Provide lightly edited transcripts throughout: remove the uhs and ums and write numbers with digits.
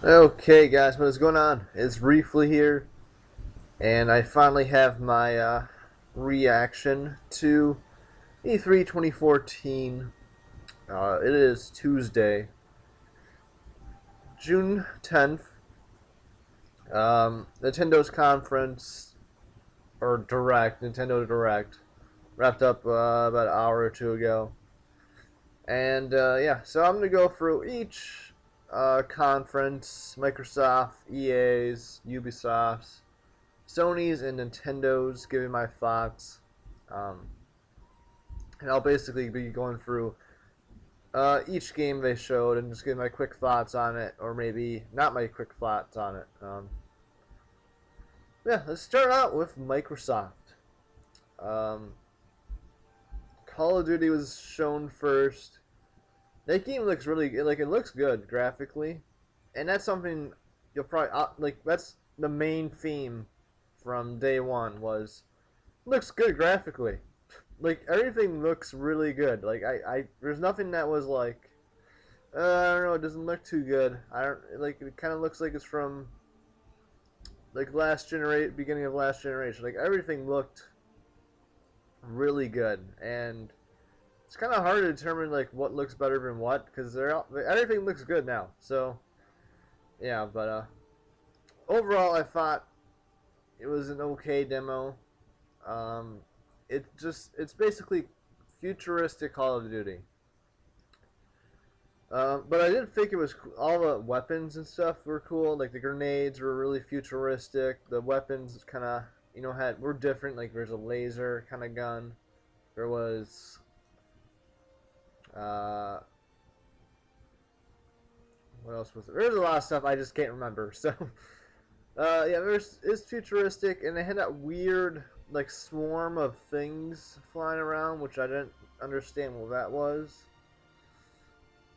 Okay, guys, what is going on? It's Reefly here, and I finally have my reaction to E3 2014. It is Tuesday, June 10th. Nintendo's conference, or Direct, Nintendo Direct, wrapped up about an hour or two ago. And yeah, so I'm going to go through each conference: Microsoft, EA's, Ubisoft's, Sony's and Nintendo's, giving my thoughts. Um, and I'll basically be going through each game they showed and just giving my quick thoughts on it, or maybe not my quick thoughts on it. Yeah, let's start out with Microsoft. Um, Call of Duty was shown first. That game looks really like it looks good graphically, and that's something you'll probably like. That's the main theme from day one was looks good graphically. Like everything looks really good. Like I there's nothing that was like I don't know, it doesn't look too good. I don't like it kind of looks like it's from like beginning of last generation. Like everything looked really good, and it's kind of hard to determine like what looks better than what because everything looks good now. So yeah, but overall, I thought it was an okay demo. Um, it's basically futuristic Call of Duty. But I did think it was all the weapons and stuff were cool. Like the grenades were really futuristic. The weapons kind of were different. Like there's a laser kind of gun. There was uh, what else was there? There's a lot of stuff I just can't remember. So yeah, it's futuristic and they had that weird like swarm of things flying around, which I didn't understand what that was.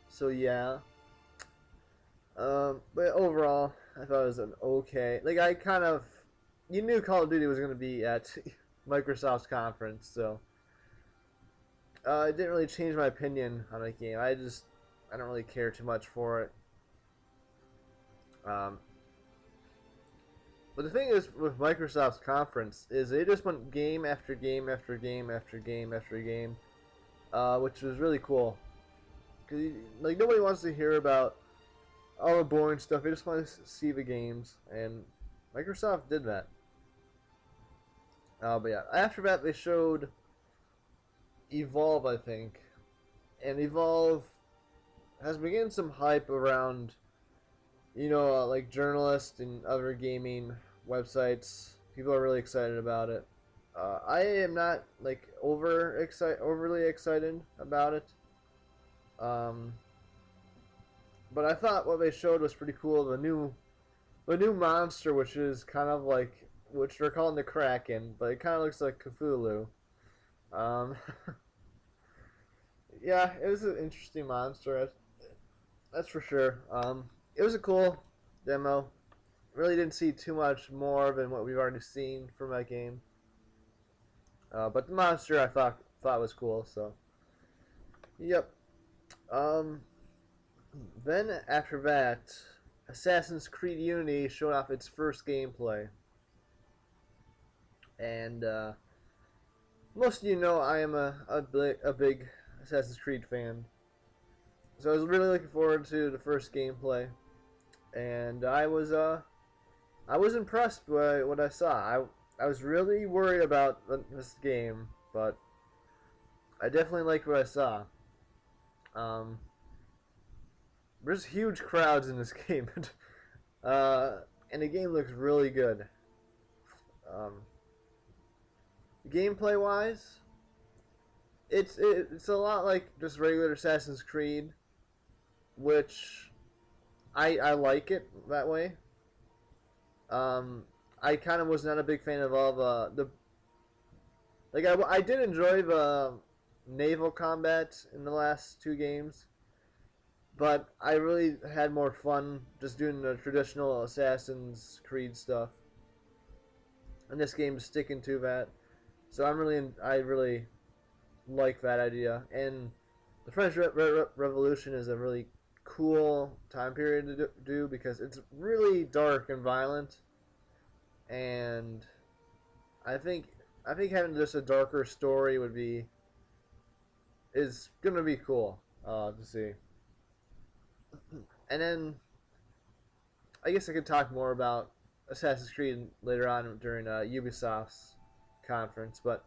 So yeah, but overall, I thought it was an okay. Like I kind of, you knew Call of Duty was going to be at Microsoft's conference, so it didn't really change my opinion on the game. I don't really care too much for it. Um, but the thing is with Microsoft's conference is they just went game after game after game after game after game, which was really cool. Cause like nobody wants to hear about all the boring stuff. They just want to see the games, and Microsoft did that. But yeah, after that they showed Evolve, I think, and Evolve has been getting some hype around, like journalists and other gaming websites. People are really excited about it. I am not like overly excited about it. Um, but I thought what they showed was pretty cool. The new monster, which is kind of like which they're calling the Kraken, but it kind of looks like Cthulhu. Um, yeah, it was an interesting monster. That's for sure. It was a cool demo. Really didn't see too much more than what we've already seen from that game. But the monster I thought was cool. So, yep. Um, then after that, Assassin's Creed Unity showed off its first gameplay, and most of you know I am a big Assassin's Creed fan. So I was really looking forward to the first gameplay, and I was impressed by what I saw. I was really worried about this game, but I definitely liked what I saw. Um, there's huge crowds in this game, uh, and the game looks really good. Um, Gameplay wise, it's a lot like just regular Assassin's Creed, which I like it that way. Um, I kind of was not a big fan of all the like I did enjoy the naval combat in the last two games, but I really had more fun just doing the traditional Assassin's Creed stuff. And this game's sticking to that, so I really like that idea. And the French Revolution is a really cool time period to do because it's really dark and violent, and I think I think having just a darker story would be is gonna be cool to see. And then I guess I could talk more about Assassin's Creed later on during Ubisoft's conference, but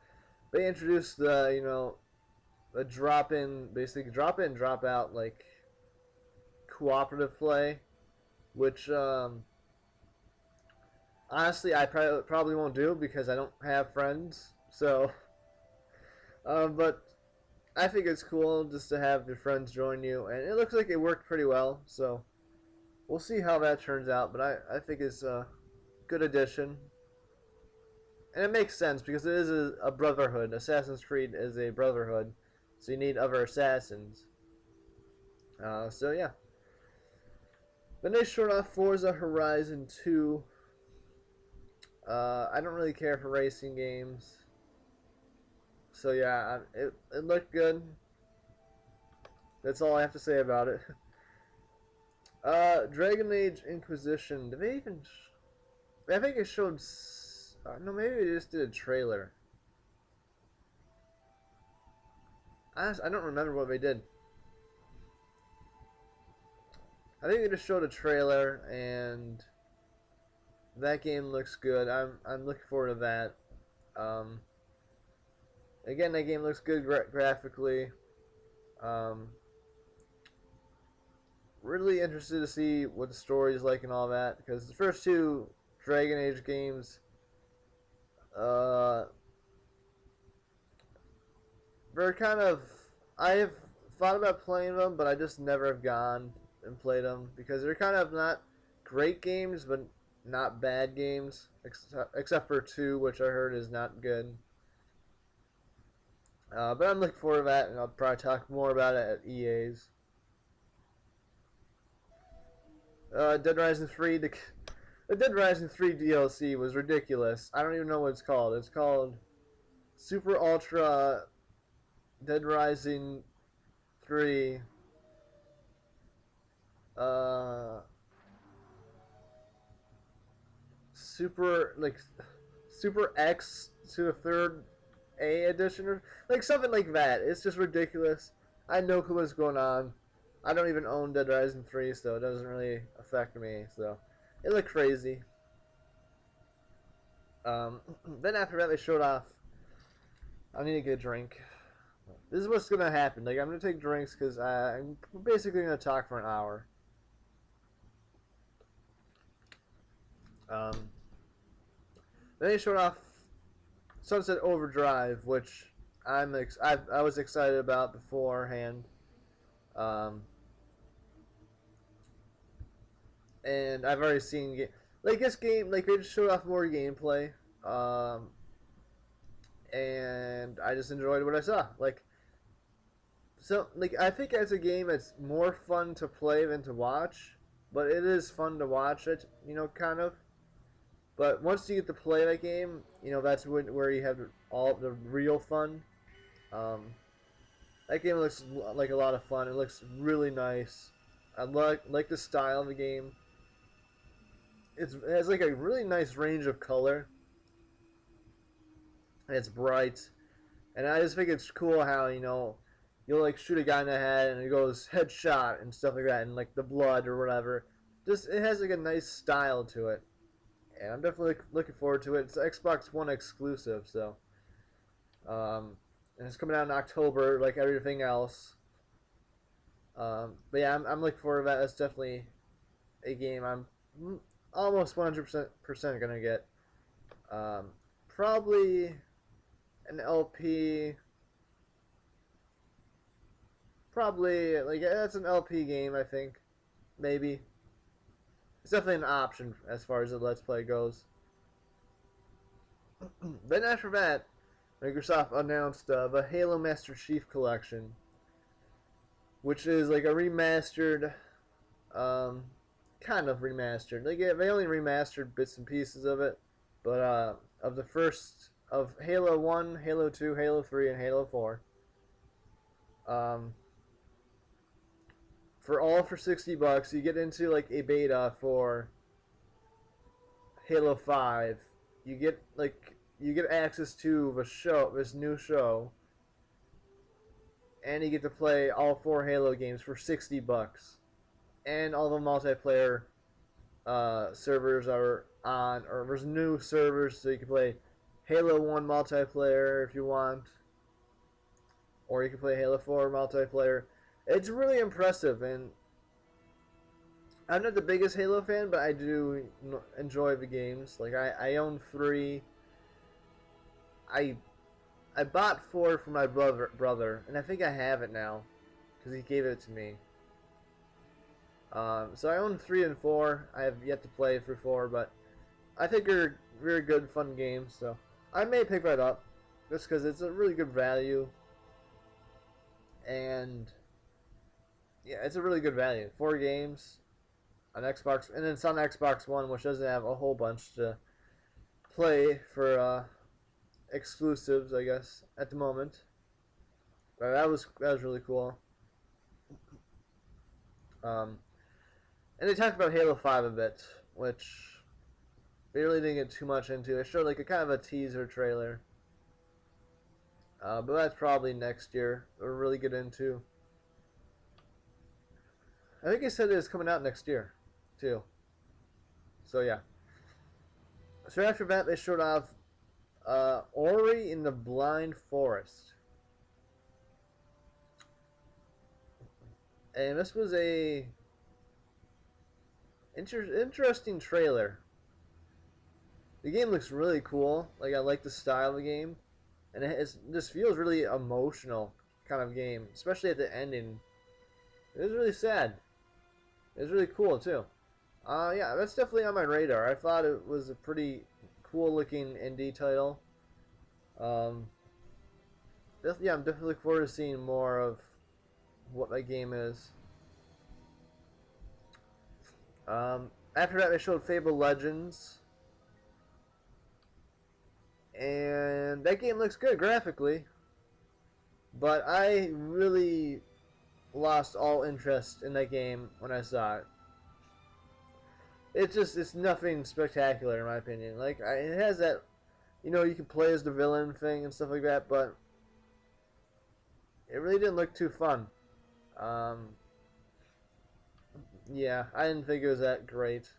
they introduced the the drop in, basically drop in drop out like cooperative play, which honestly I probably won't do because I don't have friends. So, but I think it's cool just to have your friends join you, and it looks like it worked pretty well. So we'll see how that turns out, but I think it's a good addition. And it makes sense because it is a brotherhood. Assassin's Creed is a brotherhood, so you need other assassins. So yeah. Then they showed off Forza Horizon 2. I don't really care for racing games. So yeah, it looked good. That's all I have to say about it. Dragon Age Inquisition. Did they even... I think it showed... no, maybe they just did a trailer. Honestly, I don't remember what they did. I think they just showed a trailer, and that game looks good. I'm looking forward to that. Again, that game looks good graphically. Really interested to see what the story is like and all that, because the first two Dragon Age games, they're kind of... I have thought about playing them, but I just never have gone and played them because they're kind of not great games, but not bad games, except for 2, which I heard is not good. But I'm looking forward to that, and I'll probably talk more about it at EA's. Dead Rising 3, the Dead Rising 3 DLC was ridiculous. I don't even know what it's called. It's called Super Ultra Dead Rising 3. Super X to the third A edition, or like something like that. It's just ridiculous. I had no clue what's going on. I don't even own Dead Rising 3, so it doesn't really affect me. So it looked crazy. Then after that, they showed off. I need to get a drink. This is what's gonna happen. Like, I'm gonna take drinks because I'm basically gonna talk for an hour. Then they showed off Sunset Overdrive, which I was excited about beforehand. And I've already seen like this game. Like, they just showed off more gameplay. And I just enjoyed what I saw. Like I think as a game, it's more fun to play than to watch. But it is fun to watch it, kind of. But once you get to play that game, that's where you have all the real fun. That game looks like a lot of fun. It looks really nice. I like the style of the game. It has like a really nice range of color. And it's bright. And I just think it's cool how, you'll like shoot a guy in the head and it goes headshot and stuff like that, and like the blood or whatever. Just, it has like a nice style to it. And I'm definitely looking forward to it. It's Xbox One exclusive, so. And it's coming out in October, like everything else. But yeah, I'm looking forward to that. That's definitely a game I'm almost 100% gonna get. Probably an LP. Probably, like, that's an LP game, I think. Maybe. It's definitely an option as far as the Let's Play goes. Then after that, Microsoft announced the Halo Master Chief Collection, which is like a remastered, kind of remastered. They only remastered bits and pieces of it, but of the first of Halo 1, Halo 2, Halo 3, and Halo 4. for $60. You get into like a beta for Halo 5. You get access to this new show, and you get to play all 4 Halo games for $60. And all the multiplayer servers are on, or there's new servers, so you can play Halo 1 multiplayer if you want, or you can play Halo 4 multiplayer. It's really impressive, and I'm not the biggest Halo fan, but I do enjoy the games. Like, I own 3. I bought 4 for my brother, and I think I have it now, because he gave it to me. So I own 3 and 4. I have yet to play through 4, but I think they're very good, fun games, so I may pick that up, just because it's a really good value. And yeah, it's a really good value. 4 games on Xbox, and it's on Xbox One, which doesn't have a whole bunch to play for exclusives, I guess, at the moment. But that was really cool. And they talked about Halo 5 a bit, which they really didn't get too much into. They showed like a kind of a teaser trailer. But that's probably next year. We'll really get into. I think he said it was coming out next year, too. So yeah. So after that, they showed off Ori in the Blind Forest. And this was a interesting trailer. The game looks really cool. Like, I like the style of the game. And this feels really emotional kind of game, especially at the ending. It was really sad. It was really cool too. Yeah, that's definitely on my radar. I thought it was a pretty cool looking indie title. Yeah, I'm definitely looking forward to seeing more of what that game is. After that, they showed Fable Legends. And that game looks good graphically, but I really lost all interest in that game when I saw it. It's nothing spectacular in my opinion. Like, it has that, you can play as the villain thing and stuff like that, but it really didn't look too fun. Yeah, I didn't think it was that great.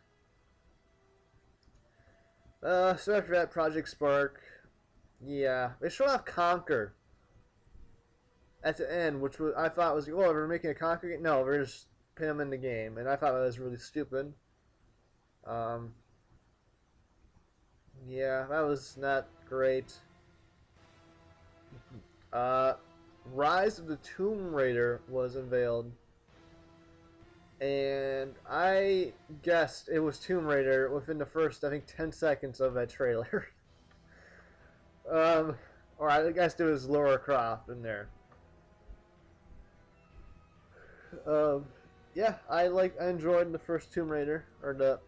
So after that, Project Spark. Yeah, they showed off Conquer at the end, which I thought was, oh, we're making a Conquer game? No, we're just putting them in the game, and I thought that was really stupid. Yeah, that was not great. Rise of the Tomb Raider was unveiled. And I guessed it was Tomb Raider within the first, I think, 10 seconds of that trailer. Or I guessed it was Lara Croft in there. Yeah, I enjoyed the first Tomb Raider, or the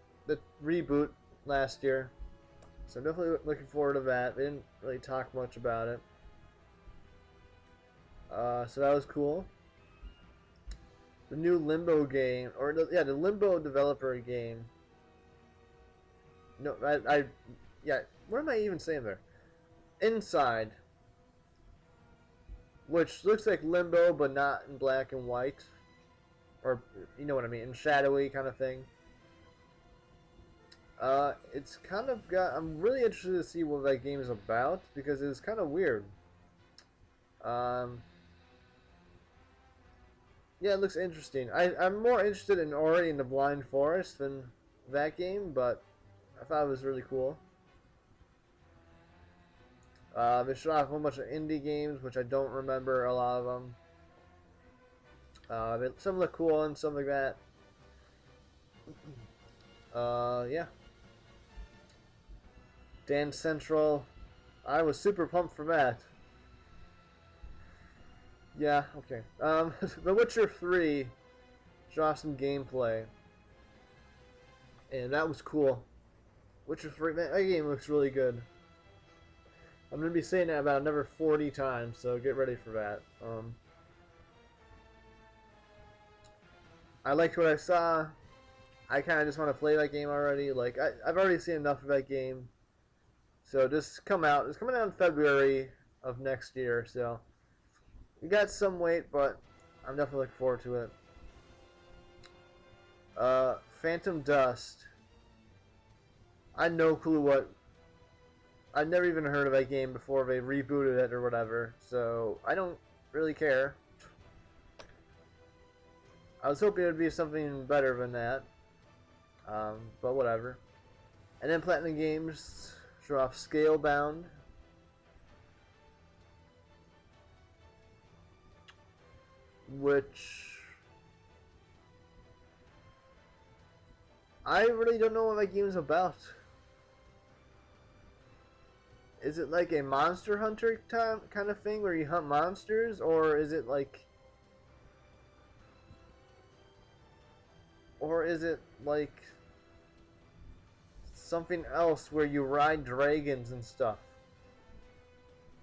reboot last year. So I'm definitely looking forward to that. They didn't really talk much about it. So that was cool. The new Limbo game, or the Limbo developer game. No, yeah, what am I even saying there? Inside, which looks like Limbo, but not in black and white, or you know what I mean, in shadowy kind of thing. It's kind of got. I'm really interested to see what that game is about because it's kind of weird. Yeah, it looks interesting. I'm more interested in Ori and the Blind Forest than that game, but I thought it was really cool. They showed off a whole bunch of indie games, which I don't remember a lot of them. Some look cool and some like that. Yeah. Dance Central. I was super pumped for that. Yeah, okay. The Witcher 3 showed off some gameplay. And that was cool. Witcher 3, that game looks really good. I'm going to be saying that about another 40 times, so get ready for that. I liked what I saw. I kind of just want to play that game already. Like I've already seen enough of that game. So just come out. It's coming out in February of next year. So we got some wait, but I'm definitely looking forward to it. Phantom Dust. I had no clue what. I'd never even heard of that game before they rebooted it or whatever. So I don't really care. I was hoping it would be something better than that. But whatever. And then Platinum Games show off Scalebound. Which I really don't know what that game is about. Is it like a Monster Hunter kind of thing where you hunt monsters? Or is it like... Or is it like something else where you ride dragons and stuff?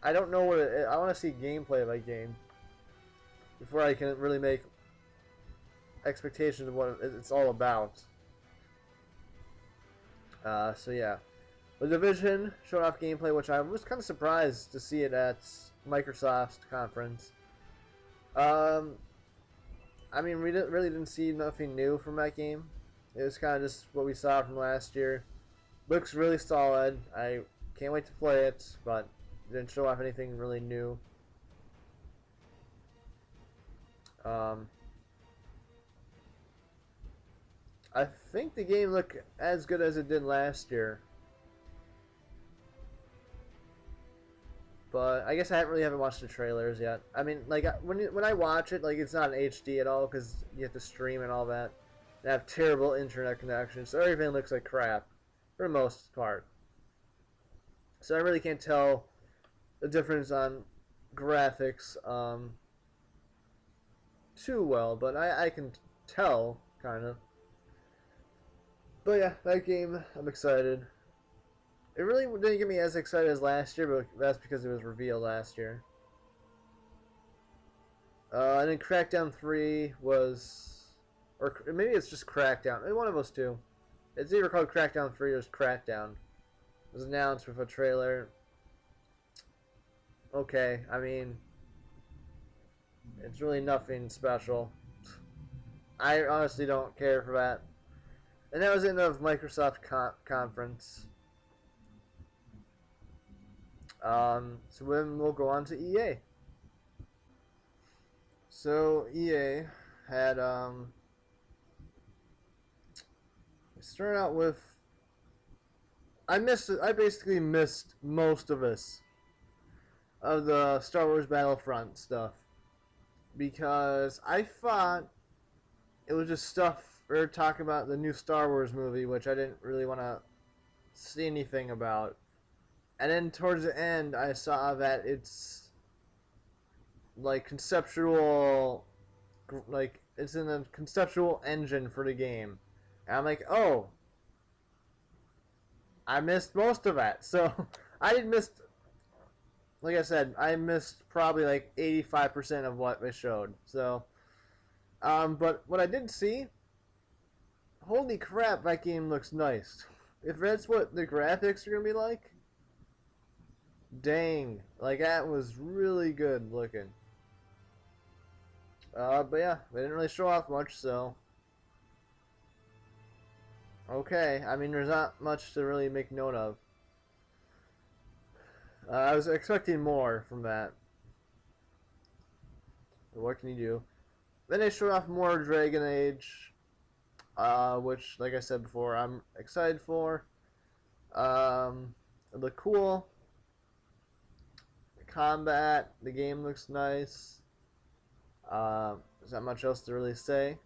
I don't know what it is. I want to see gameplay of that game before I can really make expectations of what it's all about. So yeah. The Division showed off gameplay, which I was kind of surprised to see it at Microsoft's conference. I mean, we really didn't see nothing new from that game. It was kind of just what we saw from last year. Looks really solid. I can't wait to play it, but it didn't show off anything really new. I think the game looked as good as it did last year. But I guess I haven't watched the trailers yet. I mean, like when I watch it, like it's not in HD at all because you have to stream and all that. And I have terrible internet connection, so everything looks like crap for the most part. So I really can't tell the difference on graphics too well, but I can tell kind of. But yeah, that game, I'm excited. It really didn't get me as excited as last year, but that's because it was revealed last year. And then Crackdown 3 was... Or maybe it's just Crackdown. Maybe one of those two. It's either called Crackdown 3 or it's Crackdown. It was announced with a trailer. Okay, I mean... It's really nothing special. I honestly don't care for that. And that was the end of Microsoft conference. So then we'll go on to EA. So EA had started out with I basically missed most of this of the Star Wars Battlefront stuff because I thought it was just stuff we were talking about the new Star Wars movie, which I didn't really want to see anything about. And then towards the end, I saw that it's like conceptual, like it's in a conceptual engine for the game. And I'm like, oh, I missed most of that. So I missed, like I said, I missed probably like 85% of what they showed. So, but what I did see, holy crap, that game looks nice. If that's what the graphics are gonna be like. Dang, like that was really good looking. But yeah, they didn't really show off much, so okay. I mean, there's not much to really make note of. I was expecting more from that. But what can you do? Then they showed off more Dragon Age, which, like I said before, I'm excited for. It looked cool. Combat, the game looks nice. There's not much else to really say.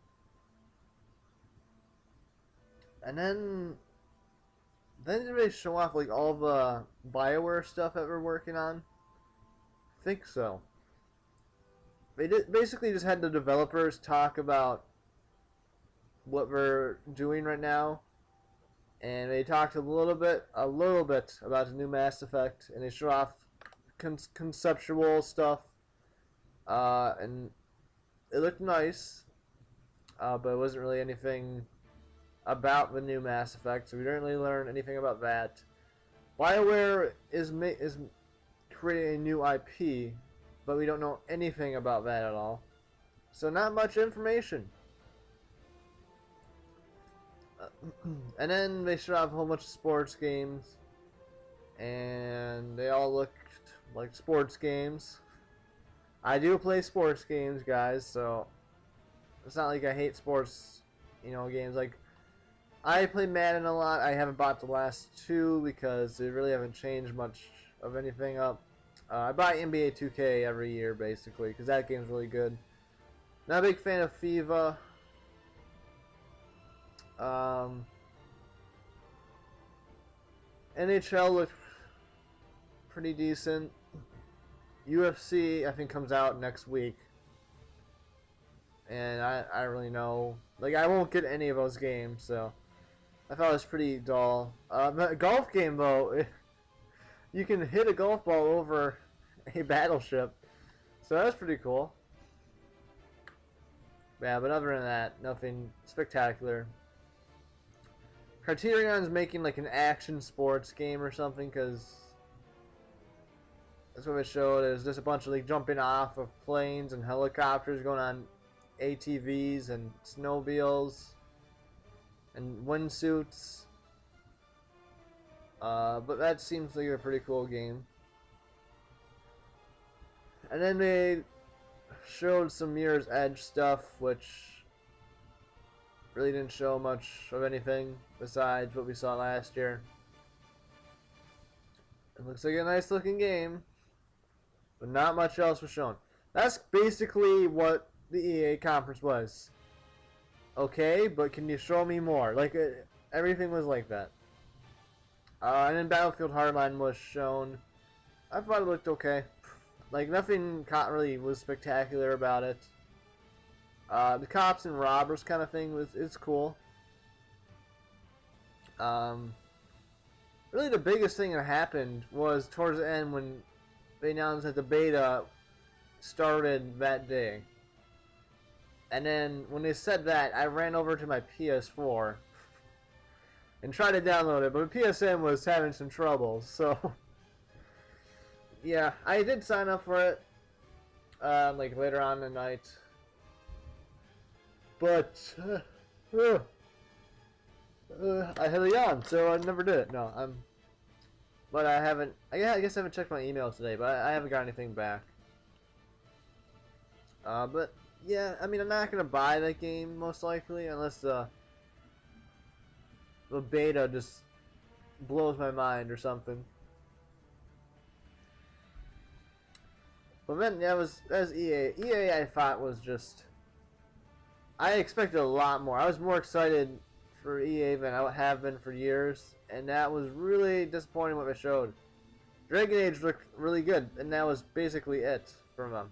And then did they show off like all the BioWare stuff that we're working on? I think so. They basically just had the developers talk about what we're doing right now, and they talked a little bit about the new Mass Effect, and they showed off conceptual stuff, and it looked nice. but it wasn't really anything about the new Mass Effect, so we didn't really learn anything about that. BioWare is creating a new IP, but we don't know anything about that at all. So not much information. And then they showed off a whole bunch of sports games, and they all looked like sports games. I do play sports games, guys, so it's not like I hate sports, games. Like, I play Madden a lot. I haven't bought the last two because they really haven't changed much of anything up. I buy NBA 2K every year, basically, because that game's really good. Not a big fan of FIFA. NHL looked pretty decent. UFC, I think, comes out next week. And I don't really know. Like, I won't get any of those games, so I thought it was pretty dull. The golf game, though, you can hit a golf ball over a battleship. So that's pretty cool. Yeah, but other than that, nothing spectacular. Criterion's making like an action sports game or something, because that's what it showed. There's just a bunch of like jumping off of planes and helicopters, going on ATVs and snowmobiles and windsuits. But that seems like a pretty cool game. And then they showed some Mirror's Edge stuff, which really didn't show much of anything besides what we saw last year. It looks like a nice looking game, but not much else was shown. That's basically what the EA conference was. Okay, but can you show me more? Like, everything was like that. And then Battlefield Hardline was shown. I thought it looked okay. Like, nothing really was spectacular about it. The cops and robbers kind of thing is cool. Really, the biggest thing that happened was towards the end when they announced that the beta started that day. And then when they said that, I ran over to my PS4 and tried to download it, but the PSN was having some trouble, so yeah, I did sign up for it, like later on in the night, but I had a yawn, so I never did it. No, but I haven't. I guess I haven't checked my email today, but I haven't got anything back. But yeah, I mean, I'm not gonna buy that game most likely unless the beta just blows my mind or something. But then that was EA. EA, I thought, was just. I expected a lot more. I was more excited for EA than I have been for years, and that was really disappointing what they showed. Dragon Age looked really good, and that was basically it from them.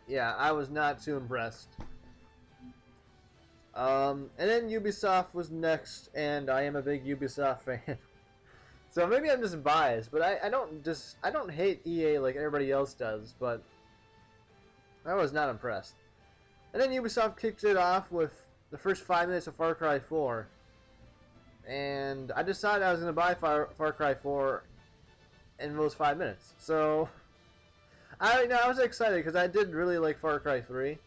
Yeah, I was not too impressed. And then Ubisoft was next, and I am a big Ubisoft fan. So maybe I'm just biased, but I don't hate EA like everybody else does, but I was not impressed. And then Ubisoft kicked it off with the first 5 minutes of Far Cry 4. And I decided I was going to buy Far Cry 4 in those 5 minutes. So I was excited because I did really like Far Cry 3.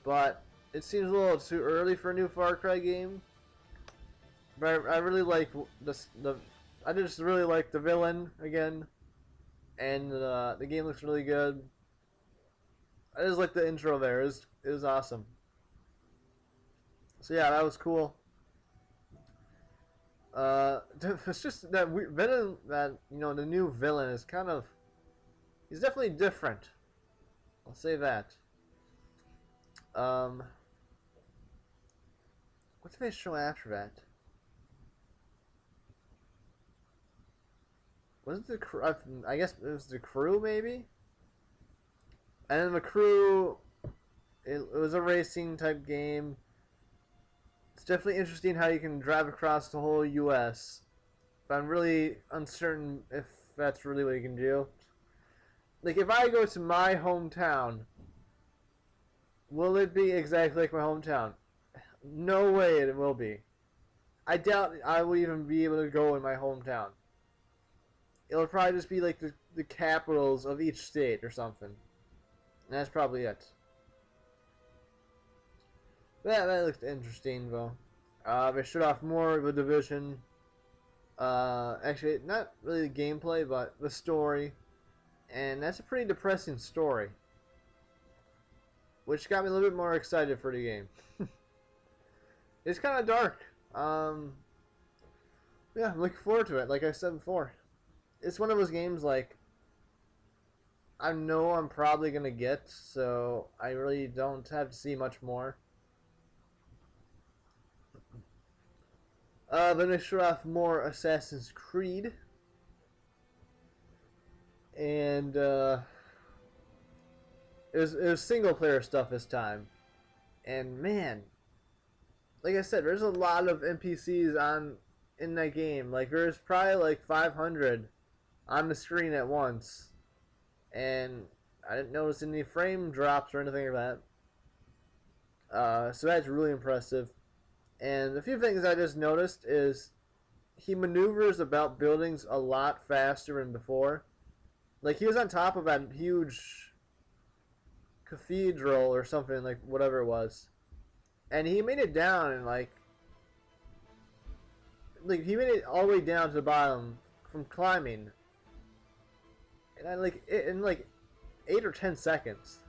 But it seems a little too early for a new Far Cry game. But I really like I just really like the villain again. And the game looks really good. I just like the intro there. It was awesome. So yeah, that was cool. It's just that villain, that the new villain is kind of, he's definitely different. I'll say that. What did they show after that? Was it the crew? I guess it was the crew, maybe. And then the crew, it was a racing type game. It's definitely interesting how you can drive across the whole U.S. But I'm really uncertain if that's really what you can do. like if I go to my hometown, will it be exactly like my hometown? No way it will be. I doubt I will even be able to go in my hometown. It'll probably just be like the capitals of each state or something. And that's probably it. That looked interesting though. They showed off more of a division. Actually, not really the gameplay, but the story. And that's a pretty depressing story. Which got me a little bit more excited for the game. It's kind of dark. Yeah, I'm looking forward to it, like I said before. It's one of those games, like, I know I'm probably going to get, so I really don't have to see much more. Then they showed off more Assassin's Creed. And, it was single player stuff this time. And, man, like I said, there's a lot of NPCs in that game. Like, there's probably like 500 on the screen at once. And I didn't notice any frame drops or anything like that. So that's really impressive. And a few things I just noticed is he maneuvers about buildings a lot faster than before. Like, he was on top of that huge cathedral or something, like whatever it was. And he made it down and like he made it all the way down to the bottom from climbing. And I like it in like 8 or 10 seconds.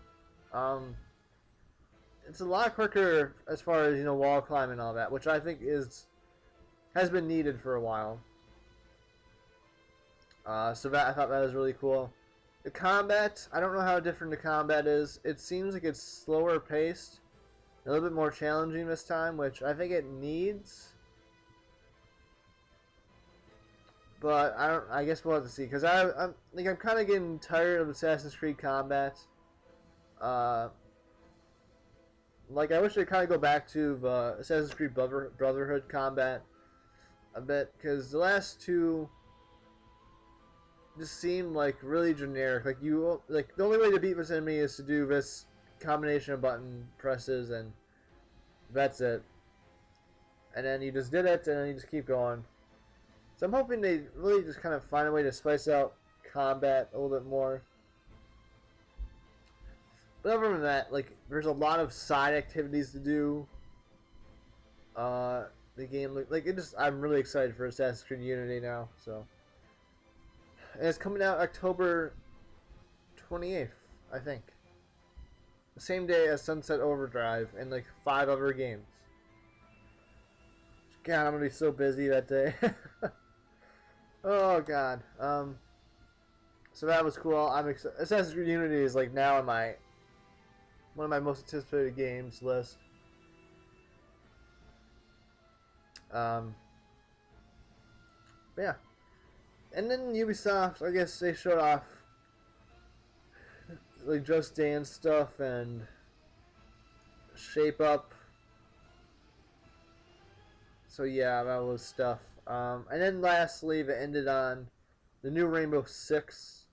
It's a lot quicker as far as, you know, wall climbing and all that, which I think has been needed for a while. So I thought that was really cool. The combat, I don't know how different the combat is. It seems like it's slower paced, a little bit more challenging this time, which I think it needs. But I guess we'll have to see, because I'm kind of getting tired of Assassin's Creed combat. Like, I wish they'd kind of go back to the Assassin's Creed Brotherhood combat a bit, because the last two just seem like really generic. Like, the only way to beat this enemy is to do this combination of button presses, and that's it. And then you just did it, and then you just keep going. So I'm hoping they really just kind of find a way to spice out combat a little bit more. But other than that, like, there's a lot of side activities to do. The game, like, I'm really excited for Assassin's Creed Unity now, so. And it's coming out October 28th, I think. The same day as Sunset Overdrive and, like, 5 other games. God, I'm gonna be so busy that day. Oh, God. So that was cool. I'm excited. Assassin's Creed Unity is, like, now on one of my most anticipated games list. But yeah. And then Ubisoft, I guess they showed off like Just Dance stuff and Shape Up. So yeah, that was stuff. And then lastly, they ended on the new Rainbow Six.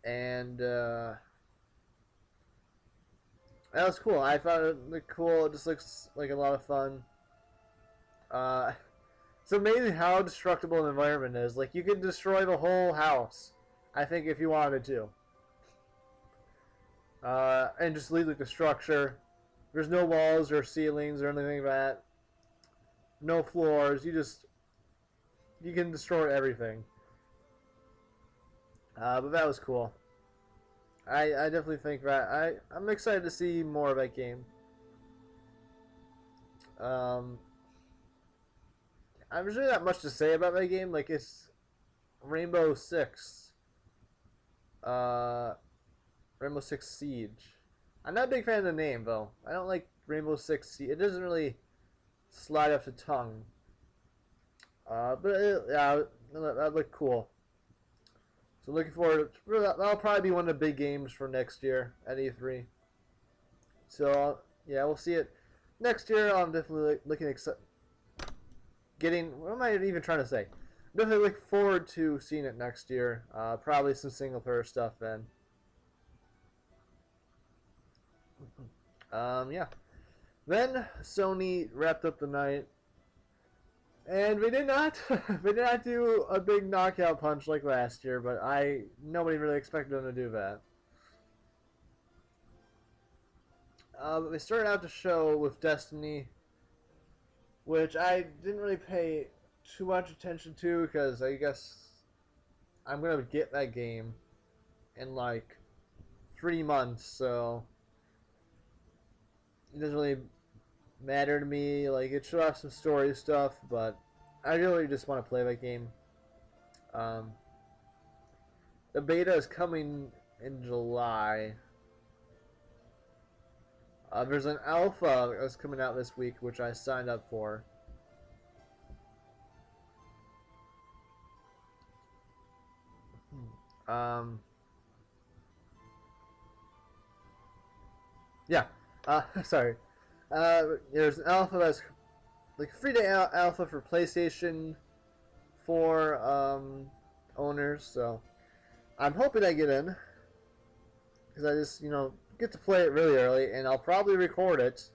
And that was cool. I thought it looked cool. It just looks like a lot of fun. It's amazing how destructible an environment is. Like, you can destroy the whole house, I think, if you wanted to. And just leave, like, the structure. There's no walls or ceilings or anything like that. No floors. You can destroy everything. But that was cool. I definitely think that I'm excited to see more of that game. There's really not much to say about that game. Like, it's Rainbow Six. Rainbow Six Siege. I'm not a big fan of the name, though. I don't like Rainbow Six Siege. It doesn't really slide off the tongue. Yeah, that looked cool. So looking forward to that'll probably be one of the big games for next year at E3. So yeah, we'll see it next year. I'm definitely looking what am I even trying to say? definitely look forward to seeing it next year. Probably some single player stuff then. Yeah. Then Sony wrapped up the night, and we did not we did not do a big knockout punch like last year, but nobody really expected them to do that. But we started out the show with Destiny, which I didn't really pay too much attention to because I guess I'm gonna get that game in like 3 months, so it doesn't really matter to me. Like, it should have some story stuff, but I really just want to play that game. Um, the beta is coming in July. There's an alpha that's coming out this week, which I signed up for. Um, yeah. Sorry. There's an alpha that's like free-to alpha for PlayStation 4 owners, so I'm hoping I get in because I just get to play it really early, and I'll probably record it.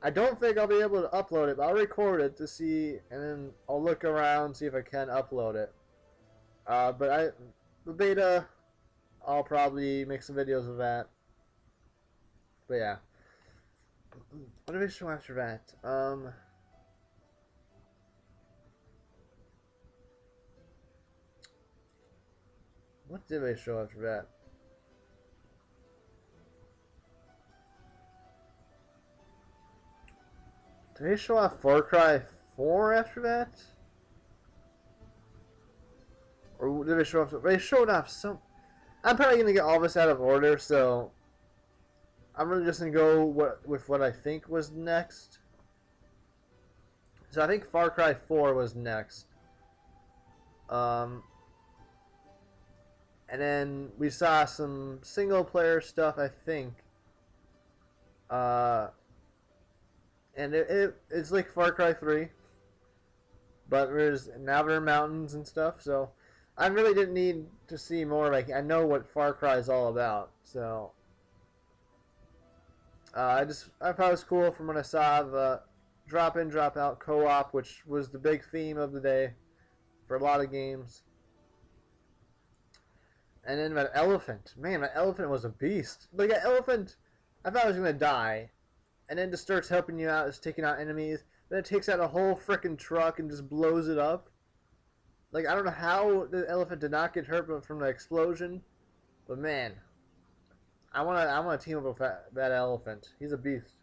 I don't think I'll be able to upload it, but I'll record it to see, and then I'll look around, see if I can upload it. But the beta, I'll probably make some videos of that. But yeah. What did we show after that? What did they show after that? Did they show off Far Cry 4 after that? Or did they show off... They showed off some... I'm probably going to get all this out of order, so... I'm really just going to go with what I think was next. So I think Far Cry 4 was next. And then we saw some single player stuff, I think. And it's like Far Cry 3. But now there are mountains and stuff, so I really didn't need to see more. Like, I know what Far Cry is all about, so I thought it was cool from when I saw the drop in, drop out co-op, which was the big theme of the day for a lot of games. And then that elephant, man, that elephant was a beast. Like, that elephant, I thought I was gonna die, and then just starts helping you out, it's taking out enemies. Then it takes out a whole frickin' truck and just blows it up. Like, I don't know how the elephant did not get hurt from the explosion, but man, I wanna team up with that elephant. He's a beast.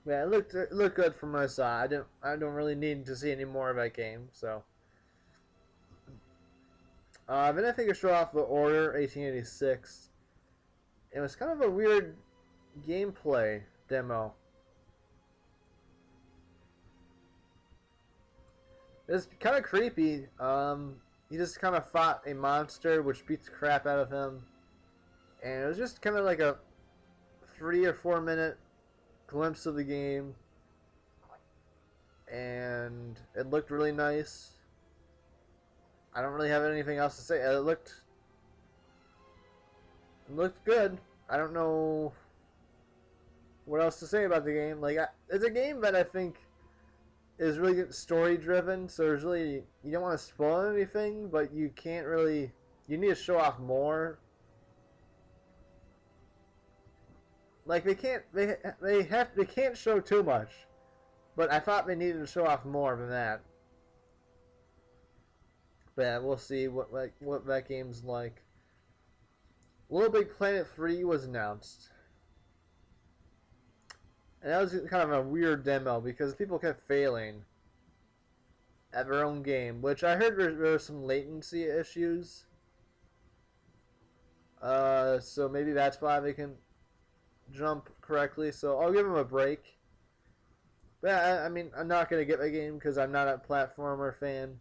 Yeah, it looked good from my side. I don't really need to see any more of that game. So, then I think I show off the Order 1886. It was kind of a weird gameplay demo. It's kind of creepy. He just kind of fought a monster which beats the crap out of him, and it was just kind of like a 3 or 4 minute glimpse of the game, and it looked really nice. I don't really have anything else to say. It looked good. I don't know what else to say about the game. Like, it's a game that I think is really story driven, so there's really, you don't want to spoil anything, but you can't really, you need to show off more. Like, they can't show too much, but I thought they needed to show off more than that. But yeah, we'll see what that game's like. Little Big Planet 3 was announced. And that was kind of a weird demo because people kept failing at their own game, which I heard there were some latency issues. So maybe that's why they can jump correctly. So I'll give them a break. But I mean, I'm not going to get the game because I'm not a platformer fan.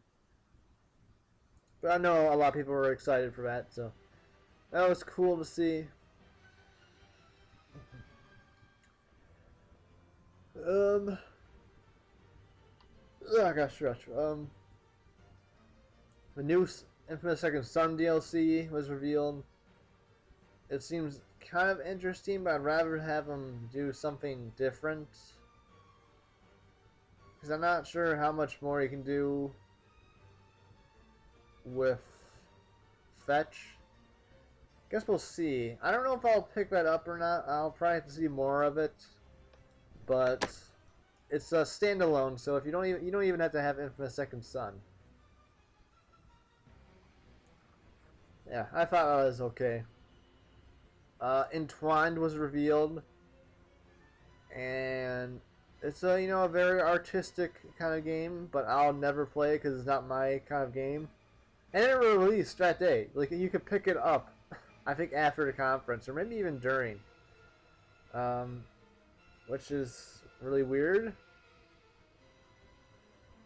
But I know a lot of people were excited for that, so that was cool to see. Oh gosh, gosh. The new Infamous Second Son DLC was revealed. It seems kind of interesting, but I'd rather have them do something different. Because I'm not sure how much more you can do with Fetch. Guess we'll see. I don't know if I'll pick that up or not. I'll probably have to see more of it. But it's a standalone, so if you don't even have to have Infamous Second Son. Yeah, I thought that was okay. Entwined was revealed, and it's a a very artistic kind of game, but I'll never play it because it's not my kind of game. And it released that day. Like you could pick it up, I think after the conference or maybe even during, which is really weird.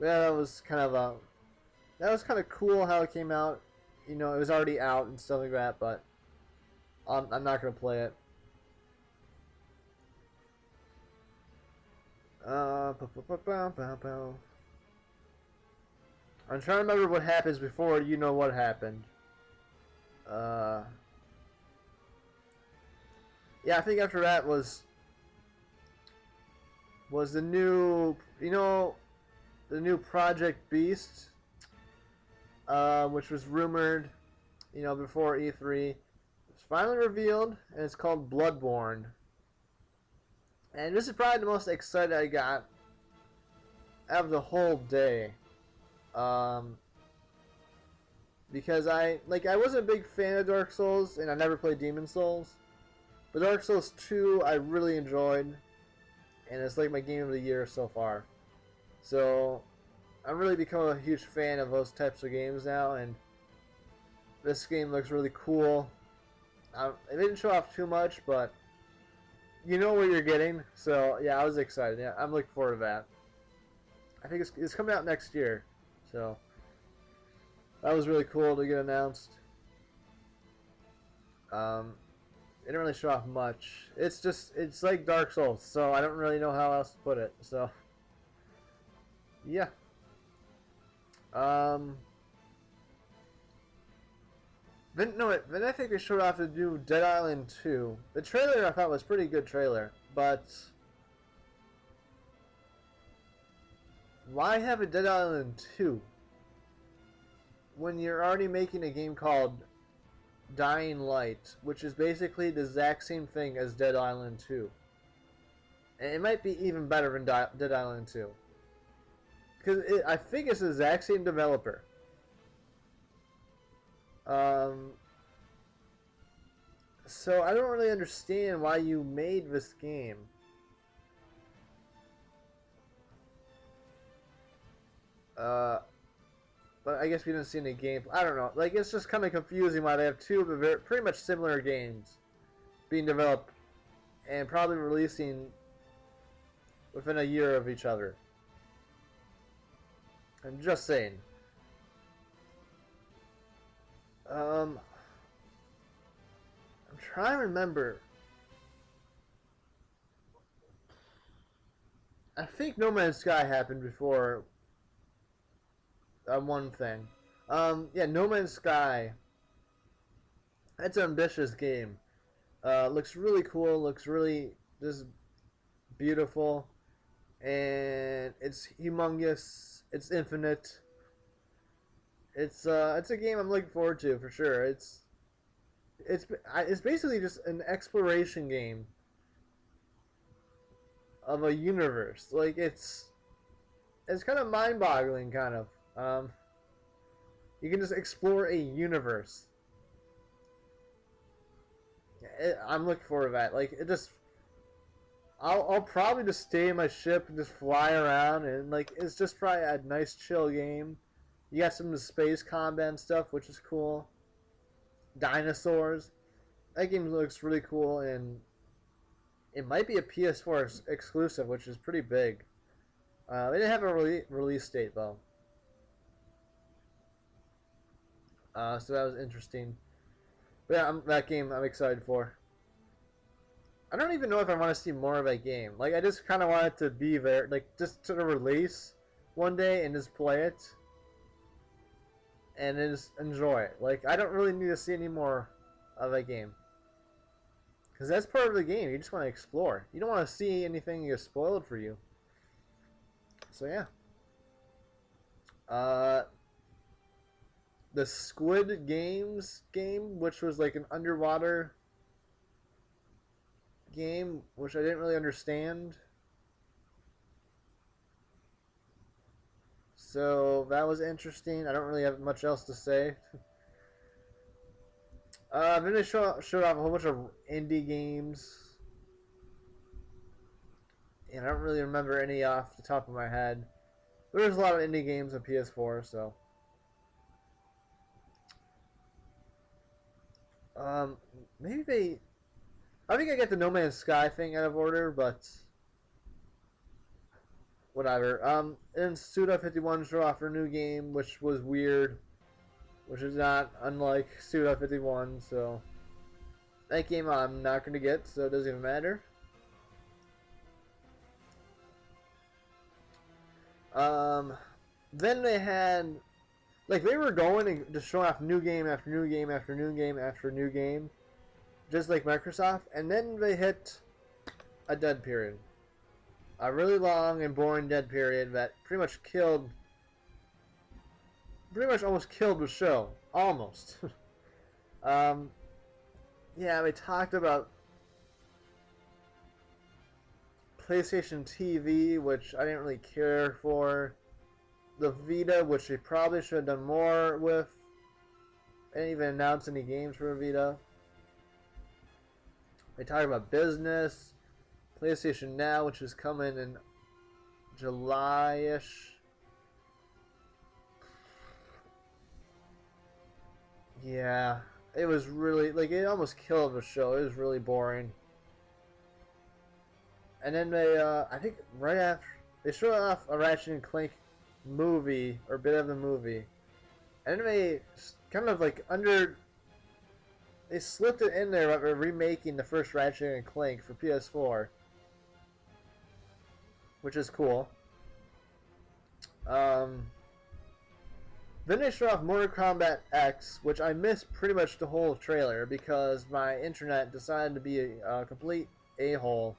Yeah, that was kind of cool how it came out. It was already out and stuff like that, but I'm not gonna play it. I'm trying to remember what happens before you know what happened. Yeah, I think after that was the new the new Project Beast, which was rumored before E3. It's finally revealed, and it's called Bloodborne. And this is probably the most excited I got out of the whole day. Because I wasn't a big fan of Dark Souls, and I never played Demon Souls. But Dark Souls 2 I really enjoyed, and it's like my game of the year so far. So I've really become a huge fan of those types of games now, and this game looks really cool. It didn't show off too much, but you know what you're getting. So yeah, I was excited. Yeah, I'm looking forward to that. I think it's coming out next year, so that was really cool to get announced. It didn't really show off much. It's like Dark Souls, so I don't really know how else to put it. So yeah. Then I think they showed off the new Dead Island 2. The trailer I thought was a pretty good trailer, but why have a Dead Island 2 when you're already making a game called Dying Light, which is basically the exact same thing as Dead Island 2? And it might be even better than Dead Island 2. Because I think it's the exact same developer. So I don't really understand why you made this game. But I guess we didn't see any gameplay. I don't know. Like, it's just kind of confusing why they have two of the pretty much similar games being developed and probably releasing within a year of each other. I'm just saying. I'm trying to remember. I think No Man's Sky happened before one thing. Yeah, No Man's Sky. That's an ambitious game. Looks really cool. Looks really just beautiful, and it's humongous. It's infinite. It's a game I'm looking forward to for sure. It's basically just an exploration game of a universe. Like it's kind of mind-boggling, kind of. You can just explore a universe. I'm looking forward to that. Like it just, I'll probably just stay in my ship and just fly around, and like it's just probably a nice chill game. You got some of the space combat and stuff, which is cool. Dinosaurs. That game looks really cool, and it might be a PS4 exclusive, which is pretty big. They didn't have a release date though. So that was interesting. But yeah, that game I'm excited for. I don't even know if I want to see more of that game. Like, I just kind of want it to be there, like, just to the release, one day and just play it and then just enjoy it. Like, I don't really need to see any more of that game. Because that's part of the game. You just want to explore. You don't want to see anything get spoiled for you. So, yeah. The Squid Games game, which was like an underwater game, which I didn't really understand. So that was interesting. I don't really have much else to say. Then they showed off a whole bunch of indie games. And I don't really remember any off the top of my head. But there's a lot of indie games on PS4, so. Maybe they... I think I get the No Man's Sky thing out of order, but... Whatever. And Suda51 showed off her new game, which was weird. Which is not unlike Suda51, so... That game I'm not going to get, so it doesn't even matter. Then they had... Like, they were going and just showing off new game after new game after new game after new game. Just like Microsoft. And then they hit a dead period. A really long and boring dead period that pretty much killed... Pretty much almost killed the show. Almost. Yeah, we talked about PlayStation TV, which I didn't really care for. The Vita, which they probably should have done more with. They didn't even announce any games for Vita. We talked about business. PlayStation Now, which is coming in July-ish. Yeah, it was really, like, it almost killed the show. It was really boring. And then they, I think right after, they showed off a Ratchet and Clank movie, or bit of the movie. And then they kind of like they slipped it in there about remaking the first Ratchet and Clank for PS4. Which is cool. Then they showed off Mortal Kombat X, which I missed pretty much the whole trailer because my internet decided to be a complete a-hole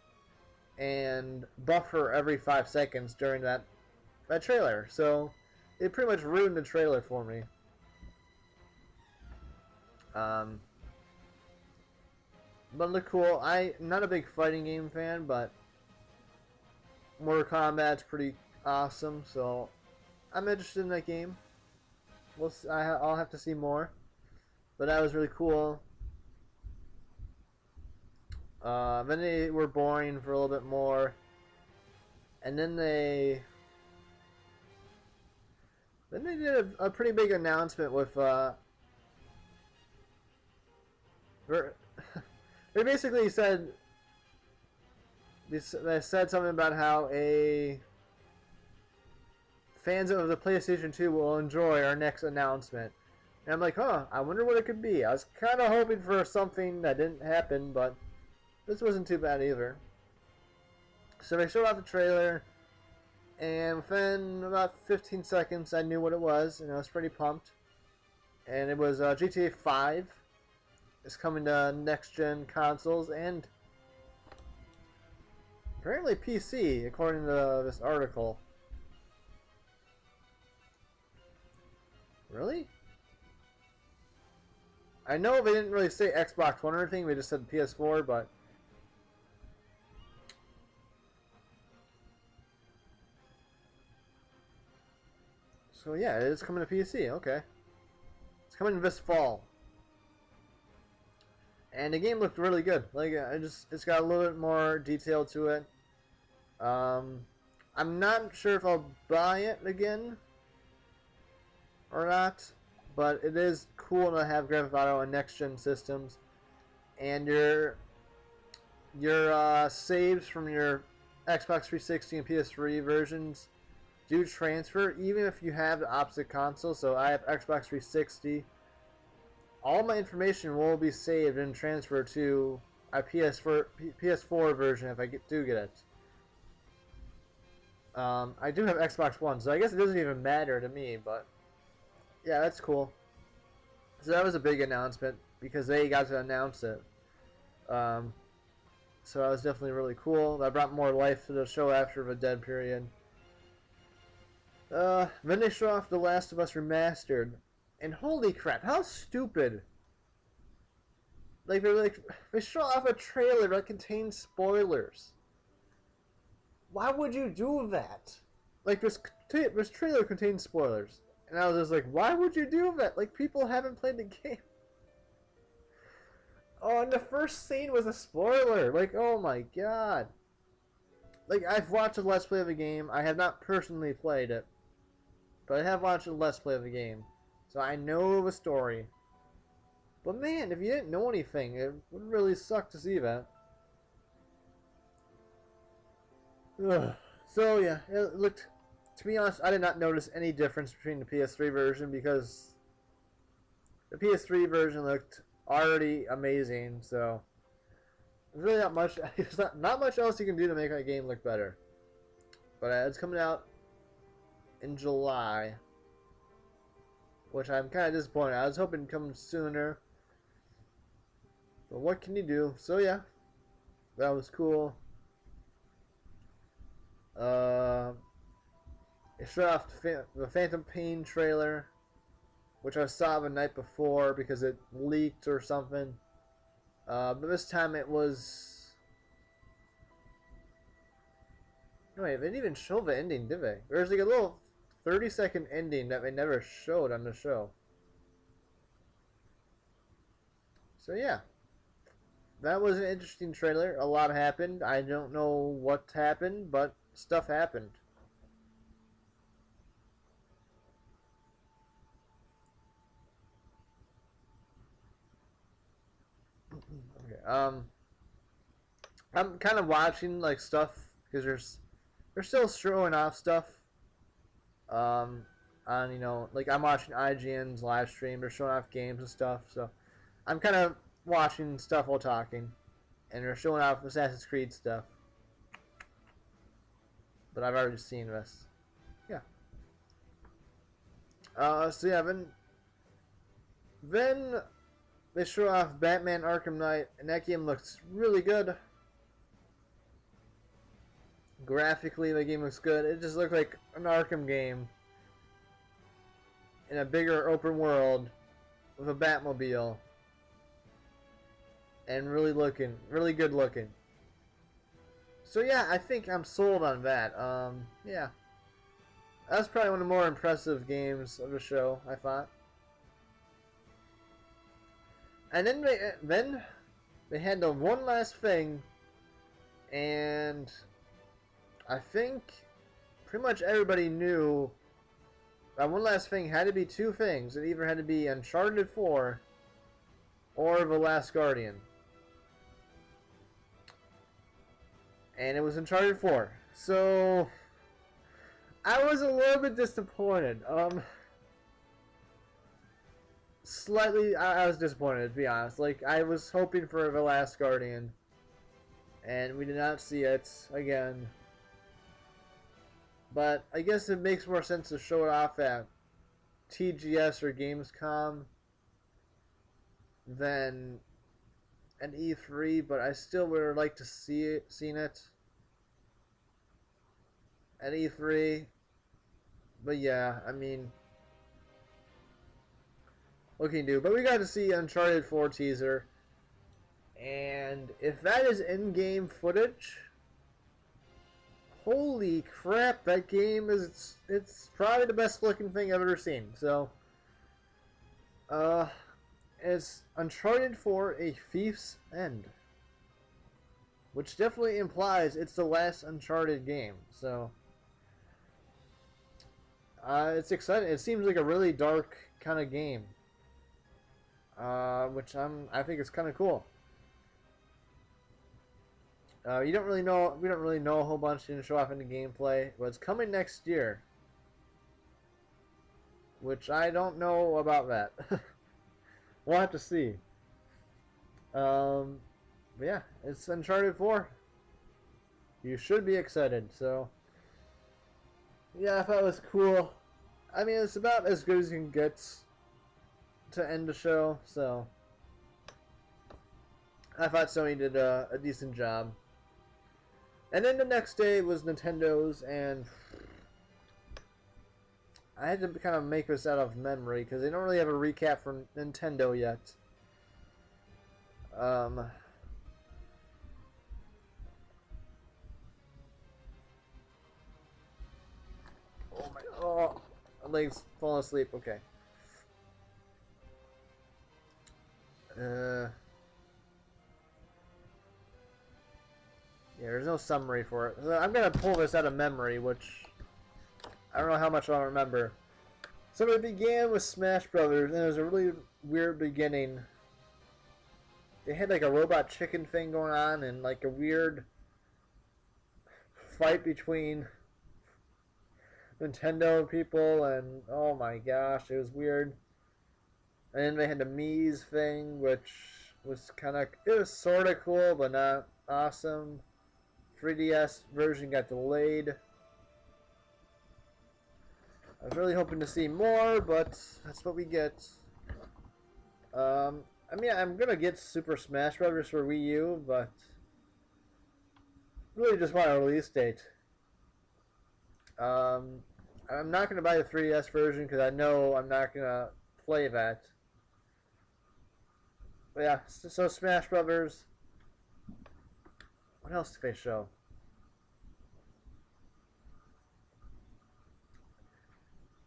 and buffer every 5 seconds during that trailer. So it pretty much ruined the trailer for me. But it looked cool. I'm not a big fighting game fan, but Mortal Kombat's pretty awesome, so I'm interested in that game. We'll see, I'll have to see more, but that was really cool. Then they were boring for a little bit more, and then they did a pretty big announcement with they basically said they said something about how fans of the PlayStation 2 will enjoy our next announcement. And I'm like, huh, I wonder what it could be. I was kind of hoping for something that didn't happen, but this wasn't too bad either. So they showed off the trailer, and within about 15 seconds I knew what it was, and I was pretty pumped. And it was GTA 5. It's coming to next-gen consoles and apparently PC, according to this article. Really? I know they didn't really say Xbox One or anything, they just said PS4, but... So yeah, it is coming to PC, okay. It's coming this fall. And the game looked really good. Like, it's got a little bit more detail to it. I'm not sure if I'll buy it again or not, but it is cool to have Grand Theft Auto on next-gen systems, and your saves from your Xbox 360 and PS3 versions do transfer, even if you have the opposite console. So I have Xbox 360. All my information will be saved and transferred to a PS4 version if I do get it. I do have Xbox One, so I guess it doesn't even matter to me, but yeah, that's cool. So that was a big announcement because they got to announce it. Um, so that was definitely really cool. That brought more life to the show after the dead period. Then they show off The Last of Us Remastered, and holy crap, how stupid! Like they show off a trailer that contains spoilers. Why would you do that? Like this trailer contains spoilers, and I was just like, why would you do that? Like people haven't played the game. Oh, and the first scene was a spoiler. Like, oh my god. Like I've watched a Let's Play of the game. I have not personally played it, but I have watched a Let's Play of the game, so I know the story. But man, if you didn't know anything, it would really suck to see that. Ugh. So yeah, it looked. To be honest, I did not notice any difference between the PS3 version because the PS3 version looked already amazing. So there's really not much. There's not much else you can do to make a game look better. But it's coming out in July, which I'm kind of disappointed. I was hoping to come sooner. But what can you do? So yeah, that was cool. It showed off the Phantom Pain trailer, which I saw the night before because it leaked or something. But this time it was... No, wait, they didn't even show the ending, did they? There's like a little 30-second ending that they never showed on the show. So yeah. That was an interesting trailer. A lot happened. I don't know what happened, but stuff happened. Okay. I'm kind of watching like stuff because they're still showing off stuff. On like I'm watching IGN's live stream. They're showing off games and stuff. So I'm kind of watching stuff while talking, and they're showing off Assassin's Creed stuff. But I've already seen this. Yeah. So yeah, then they show off Batman Arkham Knight, and that game looks really good. Graphically, the game looks good. It just looked like an Arkham game in a bigger open world with a Batmobile. And really good looking. So yeah, I think I'm sold on that. Yeah. That's probably one of the more impressive games of the show, I thought. And then they had the one last thing, and I think pretty much everybody knew that one last thing had to be two things. It either had to be Uncharted 4 or The Last Guardian. And it was Uncharted 4. So I was a little bit disappointed. Slightly, I was disappointed, to be honest. Like, I was hoping for The Last Guardian, and we did not see it again. But I guess it makes more sense to show it off at TGS or Gamescom than an E3, but I still would have liked to seen it at E3. But yeah, I mean, what can you do? But we got to see Uncharted 4 teaser, and if that is in-game footage, holy crap, that game it's probably the best looking thing I've ever seen. So, it's Uncharted 4: A Thief's End, which definitely implies it's the last Uncharted game. So, it's exciting. It seems like a really dark kind of game, which I think is kind of cool. You don't really know. We don't really know a whole bunch to show off in the gameplay, but it's coming next year, which I don't know about that. We'll have to see. But yeah, it's Uncharted 4. You should be excited. So, Yeah, I thought it was cool. I mean, it's about as good as you can get to end the show, so I thought Sony did a decent job. And then the next day was Nintendo's, and I had to kind of make this out of memory because they don't really have a recap from Nintendo yet. Um, oh, my legs falling asleep. Okay. Yeah, there's no summary for it. So I'm gonna pull this out of memory, which I don't know how much I'll remember. So it began with Smash Brothers, and it was a really weird beginning. They had like a robot chicken thing going on, and like a weird fight between Nintendo people, and oh my gosh, it was weird. And then they had the Mii's thing, which was it was sort of cool, but not awesome. 3DS version got delayed. I was really hoping to see more, but that's what we get. I mean, I'm gonna get Super Smash Bros. For Wii U, but really just want a release date. I'm not gonna buy the 3DS version because I know I'm not gonna play that. But yeah, so Smash Brothers. What else did they show?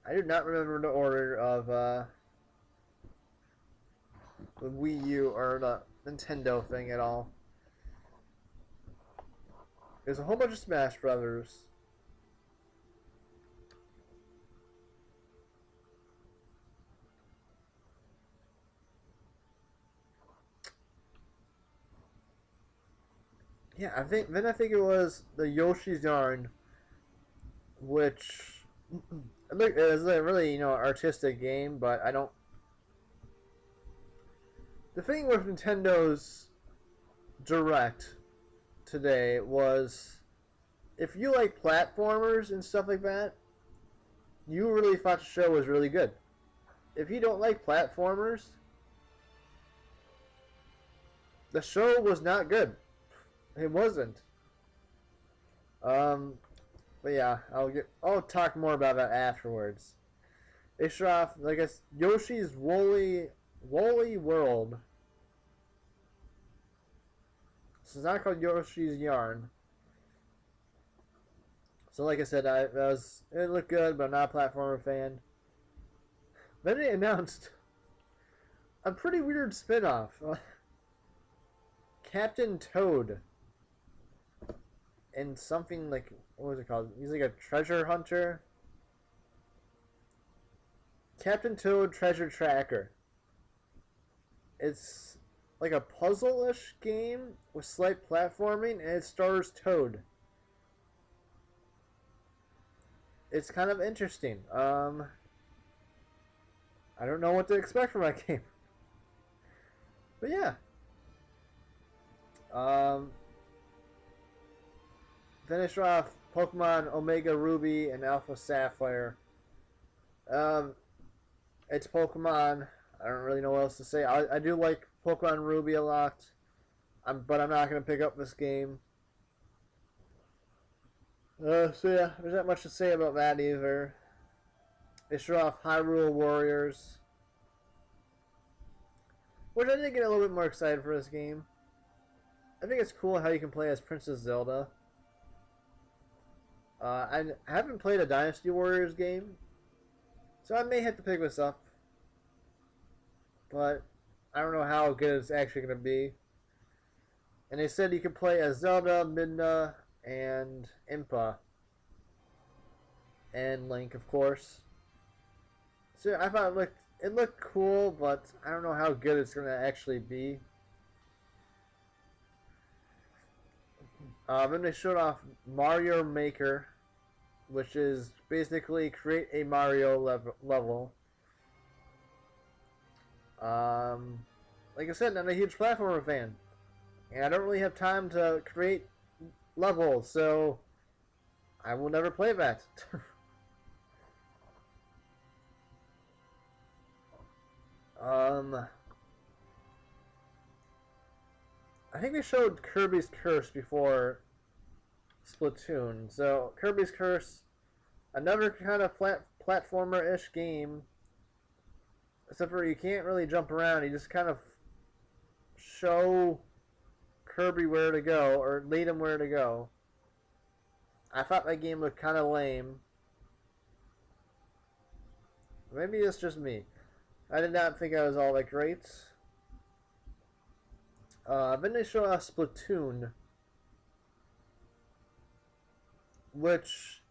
I do not remember the order of the Wii U or the Nintendo thing at all. There's a whole bunch of Smash Brothers. Yeah, I think it was the Yoshi's Yarn, which it was a really artistic game, but I don't. The thing with Nintendo's Direct today was, if you like platformers and stuff like that, you really thought the show was really good. If you don't like platformers, the show was not good. It wasn't. But yeah, I'll talk more about that afterwards. They showed off, I guess, Yoshi's Woolly World. This is not called Yoshi's Yarn. So like I said, it looked good, but I'm not a platformer fan. Then they announced a pretty weird spin-off. Captain Toad. And something like, what was it called? He's like a treasure hunter. Captain Toad Treasure Tracker. It's like a puzzle-ish game with slight platforming, and it stars Toad. It's kind of interesting. I don't know what to expect from that game. But yeah. Finish off Pokemon Omega Ruby and Alpha Sapphire. It's Pokemon. I don't really know what else to say. I do like Pokemon Ruby a lot, but I'm not going to pick up this game. So yeah, there's not much to say about that either. They show off Hyrule Warriors, which I did get a little bit more excited for this game. I think it's cool how you can play as Princess Zelda. I haven't played a Dynasty Warriors game, so I may have to pick this up. But I don't know how good it's actually going to be. And they said you can play as Zelda, Midna, and Impa. And Link, of course. So I thought it looked cool, but I don't know how good it's going to actually be. Then they showed off Mario Maker, which is basically create a Mario level. Like I said, I'm a huge platformer fan, and I don't really have time to create levels, so I will never play that. Um, I think they showed Kirby's Curse before Splatoon. So Kirby's Curse, another kind of platformer-ish game, except for you can't really jump around. You just kind of show Kirby where to go or lead him where to go. I thought that game looked kind of lame. Maybe it's just me. I did not think I was all that great. Then they show us Splatoon, which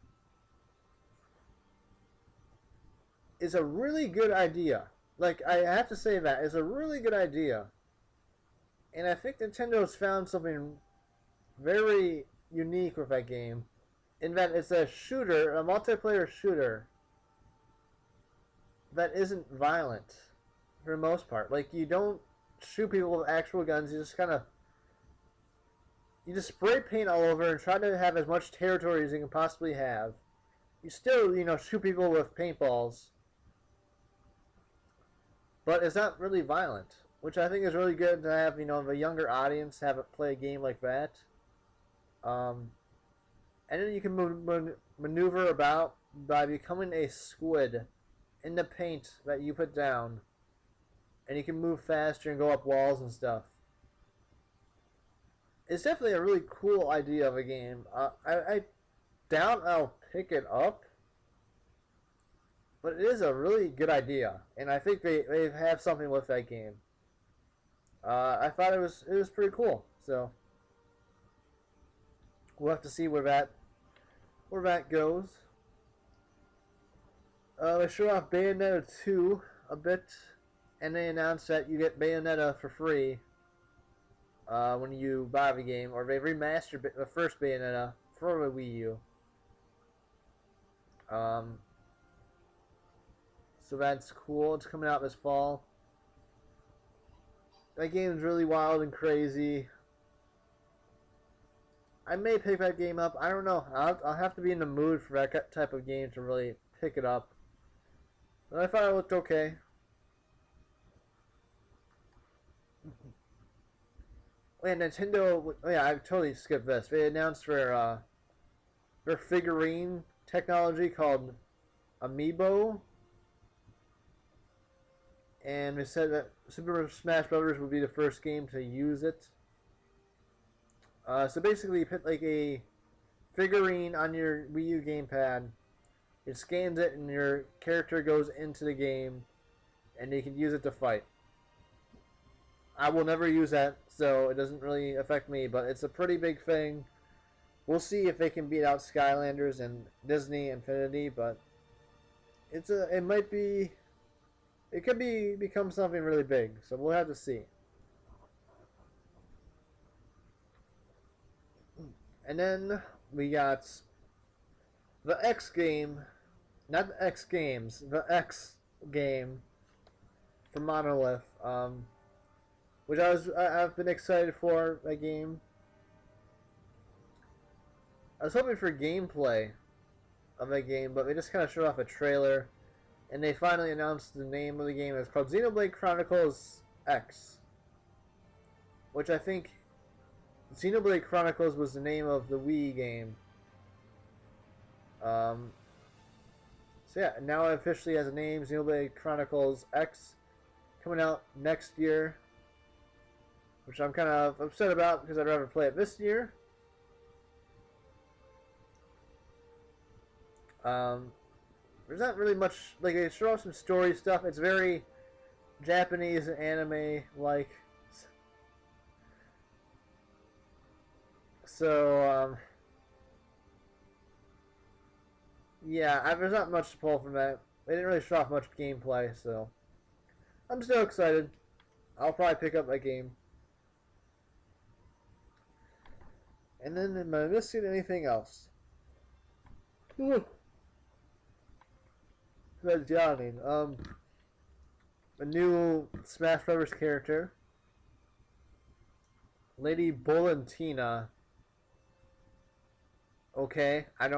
is a really good idea. Like, I have to say that it's a really good idea. And I think Nintendo's found something very unique with that game, in that it's a shooter, a multiplayer shooter, that isn't violent, for the most part. Like, you don't shoot people with actual guns, you just kind of... You just spray paint all over and try to have as much territory as you can possibly have. You still, shoot people with paintballs. But it's not really violent, which I think is really good to have, the younger audience have it play a game like that. And then you can maneuver about by becoming a squid in the paint that you put down. And you can move faster and go up walls and stuff. It's definitely a really cool idea of a game. I doubt I'll pick it up, but it is a really good idea, and I think they have something with that game. I thought it was pretty cool, so we'll have to see where that goes. They show off Bayonetta 2 a bit, and they announced that you get Bayonetta for free when you buy the game, or they remastered the first Bayonetta for the Wii U. So that's cool. It's coming out this fall. That game is really wild and crazy. I may pick that game up. I don't know. I'll have to be in the mood for that type of game to really pick it up. But I thought it looked okay. And Nintendo, yeah, I totally skipped this. They announced their figurine technology called Amiibo. And they said that Super Smash Bros. Would be the first game to use it. So basically, you put like a figurine on your Wii U gamepad. It scans it, and your character goes into the game, and you can use it to fight. I will never use that, so it doesn't really affect me, but it's a pretty big thing. We'll see if they can beat out Skylanders and Disney Infinity, but it could become something really big, so we'll have to see. And then we got the X game, not the X Games, the X game from Monolith, which I've been excited for that game. I was hoping for gameplay of that game, but they just kind of showed off a trailer, and they finally announced the name of the game. It's called Xenoblade Chronicles X, which I think Xenoblade Chronicles was the name of the Wii game. So yeah, now it officially has a name, Xenoblade Chronicles X, coming out next year, which I'm kind of upset about because I'd rather play it this year. There's not really much, like, they show off some story stuff. It's very Japanese and anime-like. So, yeah, there's not much to pull from that. They didn't really show off much gameplay, so I'm still excited. I'll probably pick up that game. And then, am I missing anything else? That's yawning. A new Smash Bros. Character, Lady Bolantina. Okay, I've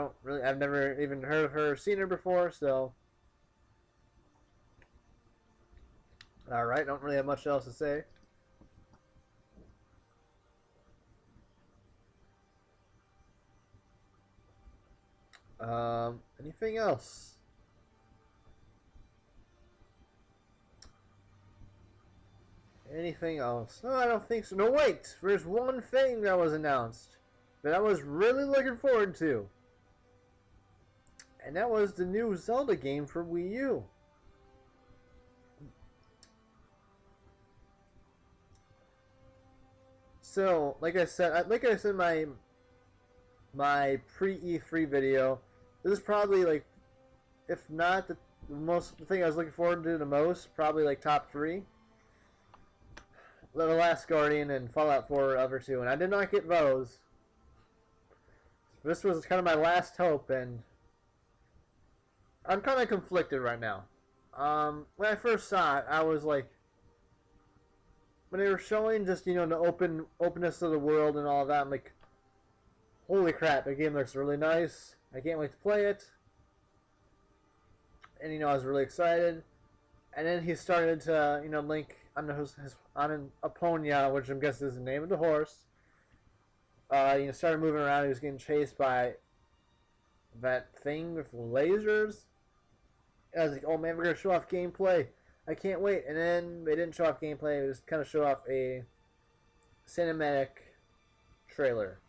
never even heard of her or seen her before, so Alright, don't really have much else to say. Anything else? Anything else? No, I don't think so. No, wait! There's one thing that was announced that I was really looking forward to. And that was the new Zelda game for Wii U. So, like I said in my pre-E3 video, this is probably like, if not the thing I was looking forward to the most, probably like top 3. The Last Guardian and Fallout 4 other 2, and I did not get those. This was kind of my last hope, and I'm kind of conflicted right now. When I first saw it, I was like, when they were showing just, you know, the openness of the world and all that, I'm like, holy crap, the game looks really nice. I can't wait to play it. And, you know, I was really excited. And then he started to, you know, Link on Epona, which I'm guessing is the name of the horse. You know, started moving around. He was getting chased by that thing with lasers. And I was like, oh man, we're going to show off gameplay. I can't wait. And then they didn't show off gameplay. They just kind of show off a cinematic trailer.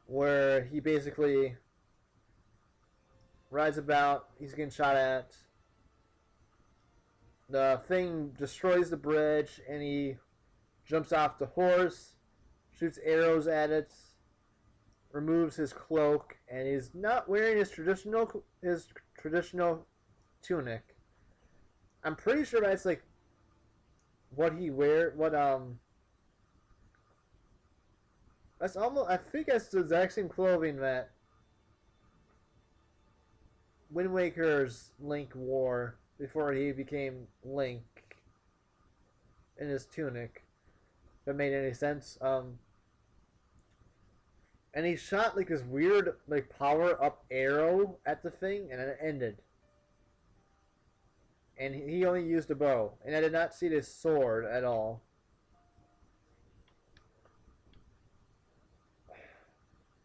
Where he basically rides about, he's getting shot at. The thing destroys the bridge, and he jumps off the horse, shoots arrows at it, removes his cloak, and he's not wearing his traditional tunic. I'm pretty sure that's like what he that's almost, I think that's the exact same clothing that Wind Waker's Link wore before he became Link in his tunic. If that made any sense. And he shot like this weird like power up arrow at the thing, and it ended. And he only used a bow, and I did not see this sword at all.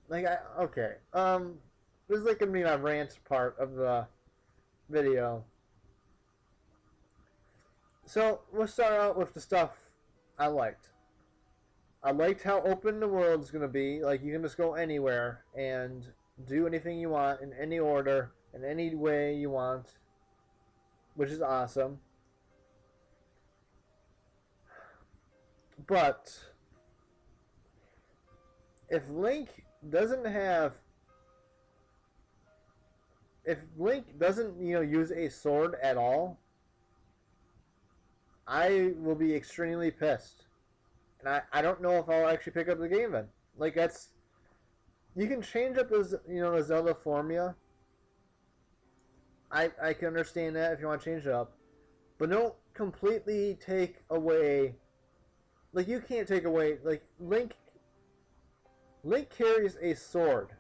Like, okay. This is like gonna be my rant part of the video. So, we'll start out with the stuff I liked. I liked how open the world's gonna be. Like, you can just go anywhere and do anything you want in any order, in any way you want, which is awesome. But if Link doesn't, you know, use a sword at all, I will be extremely pissed. And I don't know if I'll actually pick up the game then. Like, that's, you can change up the, you know, the Zelda formula. I can understand that if you want to change it up. But don't completely take away, like, you can't take away, like, Link carries a sword,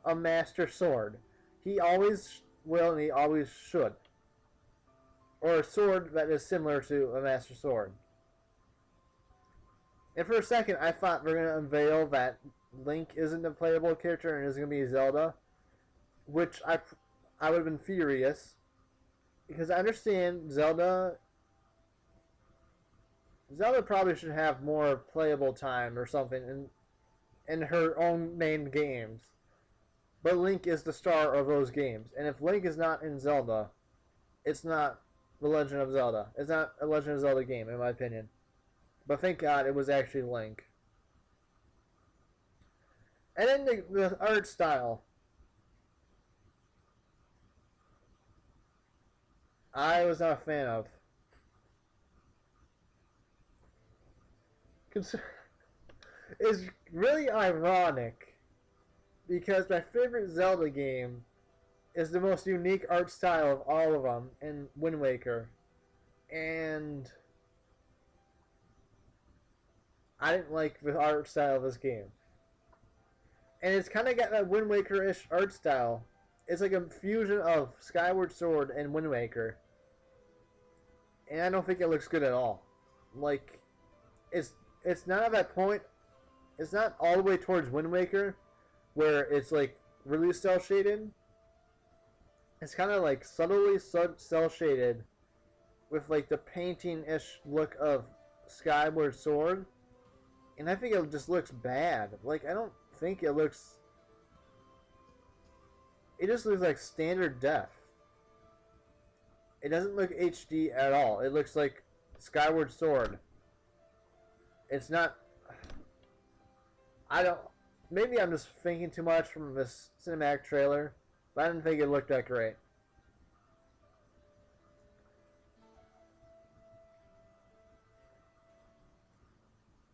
a master sword. He always will, and he always should. Or a sword that is similar to a master sword. And for a second, I thought we were going to unveil that Link isn't a playable character and is going to be Zelda, which I would have been furious, because I understand Zelda probably should have more playable time or something in her own main games. But Link is the star of those games. And if Link is not in Zelda, it's not The Legend of Zelda. It's not a Legend of Zelda game, in my opinion. But thank God it was actually Link. And then the art style. I was not a fan of. It's really ironic, because my favorite Zelda game is the most unique art style of all of them in Wind Waker. And I didn't like the art style of this game. And it's kind of got that Wind Waker-ish art style. It's like a fusion of Skyward Sword and Wind Waker. and I don't think it looks good at all. Like, it's not at that point. It's not all the way towards Wind Waker, where it's like really cel shaded. It's kind of like subtly cel shaded, with like the painting-ish look of Skyward Sword, and I think it just looks bad. Like, I don't think it looks. It just looks like standard def. It doesn't look HD at all. It looks like Skyward Sword. It's not. I don't. Maybe I'm just thinking too much from this cinematic trailer, but I didn't think it looked that great.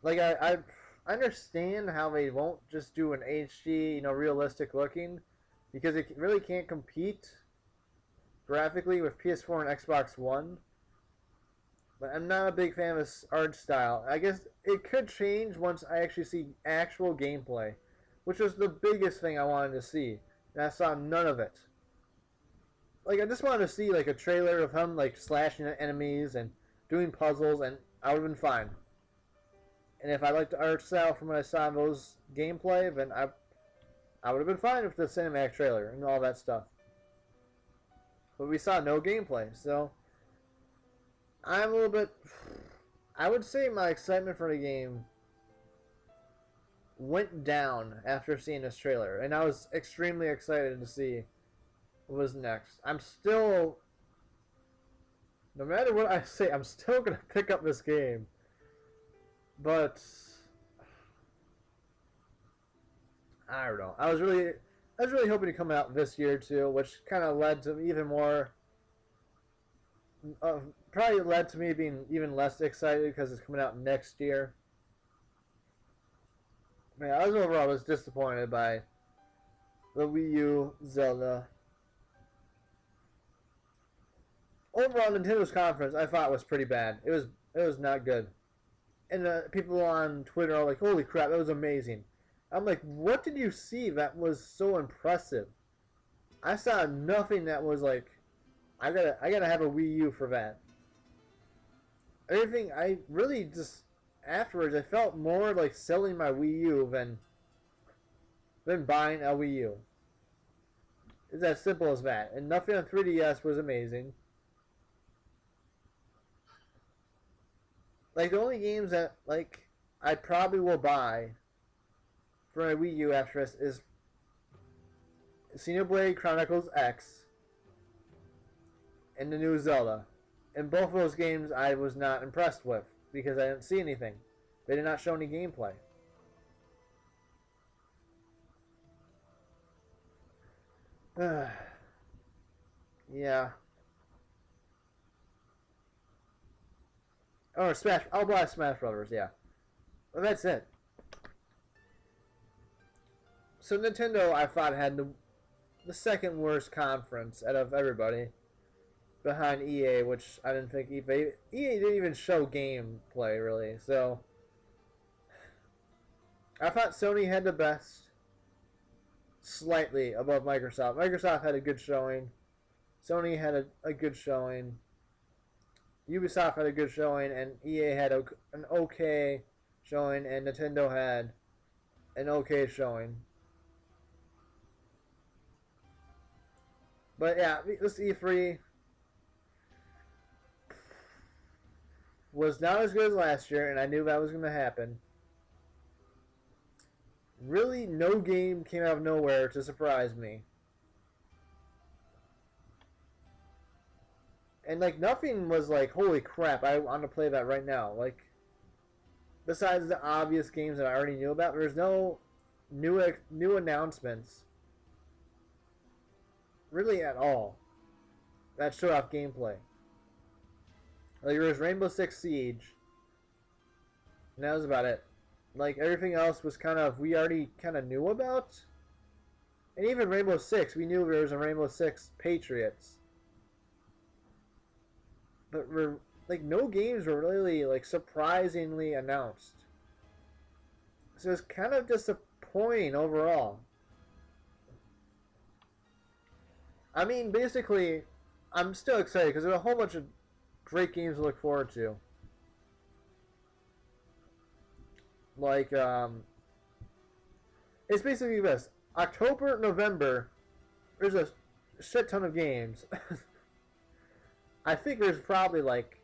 Like, I understand how they won't just do an HD, realistic looking, because it really can't compete graphically with PS4 and Xbox One. But I'm not a big fan of this art style. I guess it could change once I actually see actual gameplay, which was the biggest thing I wanted to see, and I saw none of it. Like, I just wanted to see like a trailer of him like slashing at enemies and doing puzzles, and I would have been fine. And if I liked the art style from what I saw in those gameplay, then I would have been fine with the cinematic trailer and all that stuff. But we saw no gameplay, so I'm a little bit. I would say my excitement for the game went down after seeing this trailer, and I was extremely excited to see what was next. I'm still, no matter what I say, I'm still gonna pick up this game. But I don't know. I was really hoping to come out this year too, which kind of led to even more. Probably led to me being even less excited because it's coming out next year. Man, I was disappointed by the Wii U Zelda. Overall, Nintendo's conference I thought was pretty bad. It was not good. And people on Twitter are like, "Holy crap, that was amazing!" I'm like, "What did you see that was so impressive?" I saw nothing that was like, I gotta have a Wii U for that. Everything I really just afterwards I felt more like selling my Wii U than buying a Wii U. It's as simple as that. And nothing on 3DS was amazing. Like, the only games that like I probably will buy for my Wii U after this is Xenoblade Chronicles X and the new Zelda. And both of those games I was not impressed with because I didn't see anything. They did not show any gameplay. Yeah. Oh, Smash. I'll buy Smash Brothers, yeah. But that's it. So Nintendo, I thought, had the second worst conference out of everybody, behind EA, which I didn't think EA didn't even show gameplay really. So I thought Sony had the best, slightly above Microsoft. Microsoft had a good showing. Sony had a good showing. Ubisoft had a good showing, and EA had an okay showing, and Nintendo had an okay showing. But yeah, this E3 was not as good as last year, and I knew that was going to happen. Really, no game came out of nowhere to surprise me. And, like, nothing was like, holy crap, I want to play that right now. Like, besides the obvious games that I already knew about, there's no new announcements really at all that showed off gameplay. Like, there was Rainbow Six Siege, and that was about it. Like, everything else was kind of, we already kind of knew about. And even Rainbow Six, we knew there was a Rainbow Six Patriots. But like, no games were really like surprisingly announced. So it's kind of disappointing overall. I mean, basically, I'm still excited because there's a whole bunch of great games to look forward to. Like, it's basically this. October, November, there's a shit ton of games. I think there's probably like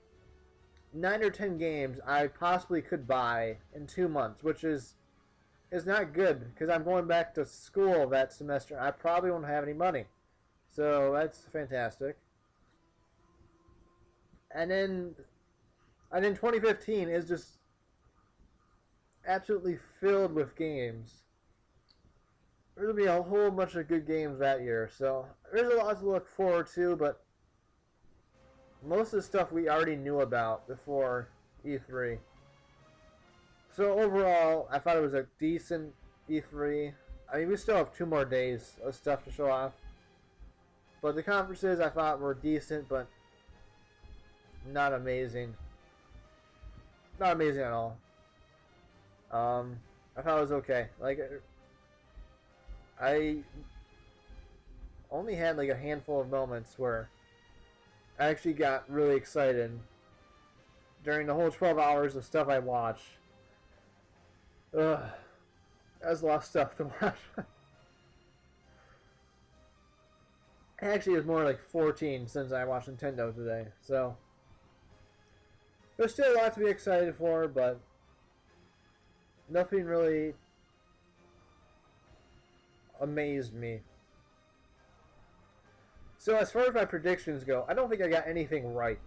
9 or 10 games I possibly could buy in 2 months, which is not good because I'm going back to school that semester. I probably won't have any money. So that's fantastic. And then 2015 is just absolutely filled with games. There's going to be a whole bunch of good games that year. So there's a lot to look forward to, but most of the stuff we already knew about before E3. So overall, I thought it was a decent E3. I mean, we still have 2 more days of stuff to show off. But the conferences I thought were decent, but not amazing. Not amazing at all. I thought it was okay. Like, I only had like a handful of moments where I actually got really excited during the whole 12 hours of stuff I watched. Ugh, that's a lot of stuff to watch. Actually, it was more like 14 since I watched Nintendo today, so there's still a lot to be excited for, but nothing really amazed me. So as far as my predictions go, I don't think I got anything right.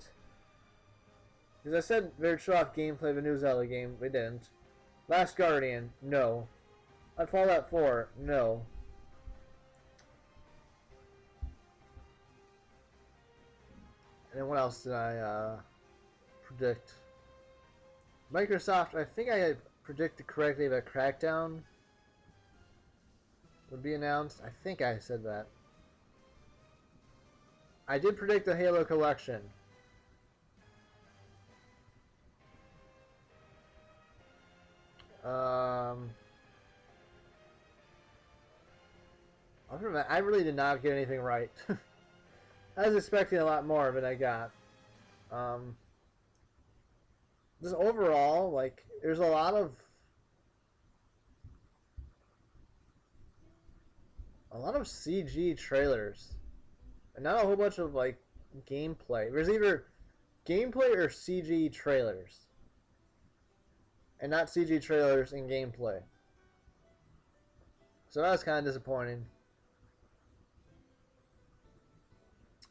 Because I said they'd show off gameplay of a new Zelda game, they didn't. Last Guardian, no. On Fallout 4, no. And then what else did I predict? Microsoft, I think I predicted correctly that Crackdown would be announced. I think I said that. I did predict the Halo collection. Other than that, I really did not get anything right. I was expecting a lot more than I got. Just overall, like, there's a lot of CG trailers, and not a whole bunch of like gameplay. There's either gameplay or CG trailers, and not CG trailers and gameplay. So that was kind of disappointing.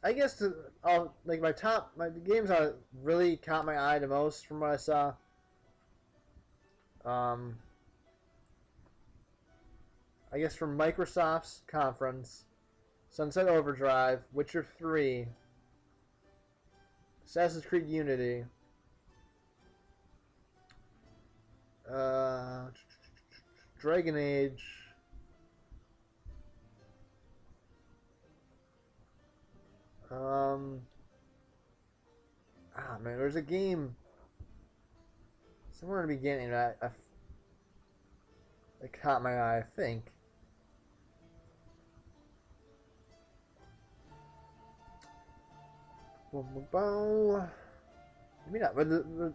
I guess like my games that really caught my eye the most from what I saw. I guess from Microsoft's conference, Sunset Overdrive, Witcher 3, Assassin's Creed Unity, Dragon Age, man, there's a game somewhere in the beginning that it caught my eye, I think. Maybe not, but the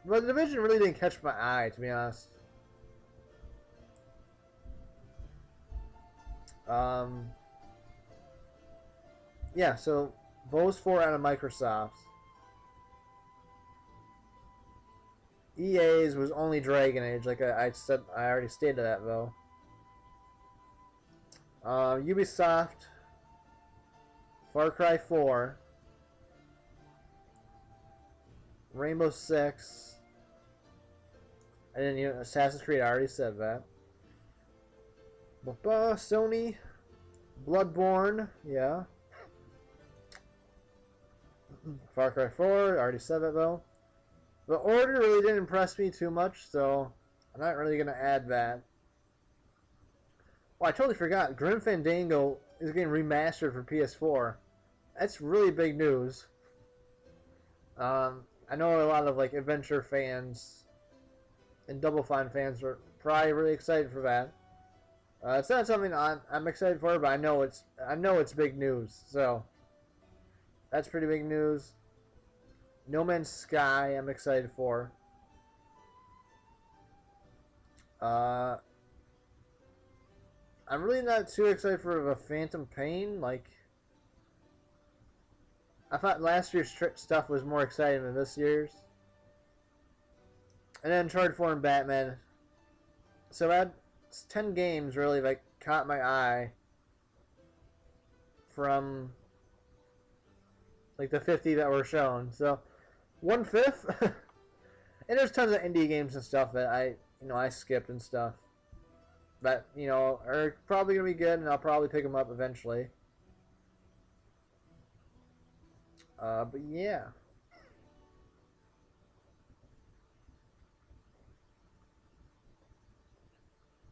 Division really didn't catch my eye, to be honest. Yeah, so those 4 out of Microsoft. EA's was only Dragon Age, like I said. I already stated that though. Ubisoft, Far Cry 4, Rainbow Six, and then Assassin's Creed. I already said that. Sony, Bloodborne, yeah. Far Cry 4, I already said that though. The Order really didn't impress me too much, so I'm not really going to add that. Oh, I totally forgot. Grim Fandango is getting remastered for PS4. That's really big news. I know a lot of like adventure fans and Double Fine fans are probably really excited for that. It's not something I'm excited for, but I know it's big news. So that's pretty big news. No Man's Sky, I'm excited for. I'm really not too excited for the Phantom Pain. Like, I thought last year's stuff was more exciting than this year's. And then Uncharted 4 and Batman. So that's 10 games really that caught my eye from like the 50 that were shown. So 1/5. And there's tons of indie games and stuff that I skipped and stuff. That, are probably going to be good, and I'll probably pick them up eventually. But yeah.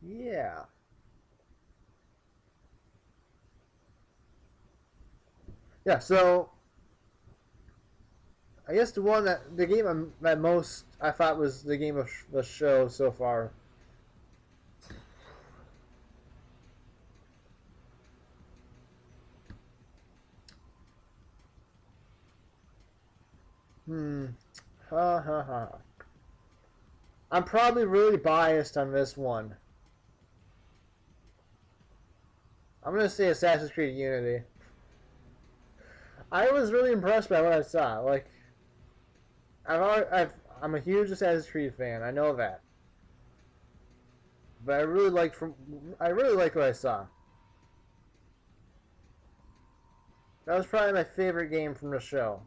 Yeah. Yeah, so I guess the game that most I thought was the game of the show so far. Ha ha ha. I'm probably really biased on this one. I'm gonna say Assassin's Creed Unity. I was really impressed by what I saw. Like, I'm a huge Assassin's Creed fan. I know that, but I really liked what I saw. That was probably my favorite game from the show.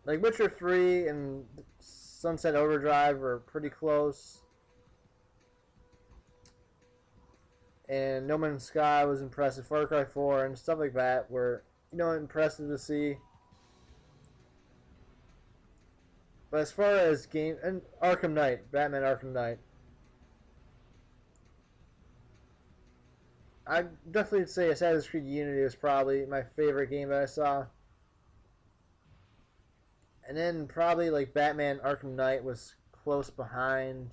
Like Witcher 3 and Sunset Overdrive were pretty close. And No Man's Sky was impressive. Far Cry 4 and stuff like that were, impressive to see. But as far as game and Arkham Knight, Batman Arkham Knight, I definitely would say Assassin's Creed Unity was probably my favorite game that I saw. And then probably like Batman Arkham Knight was close behind.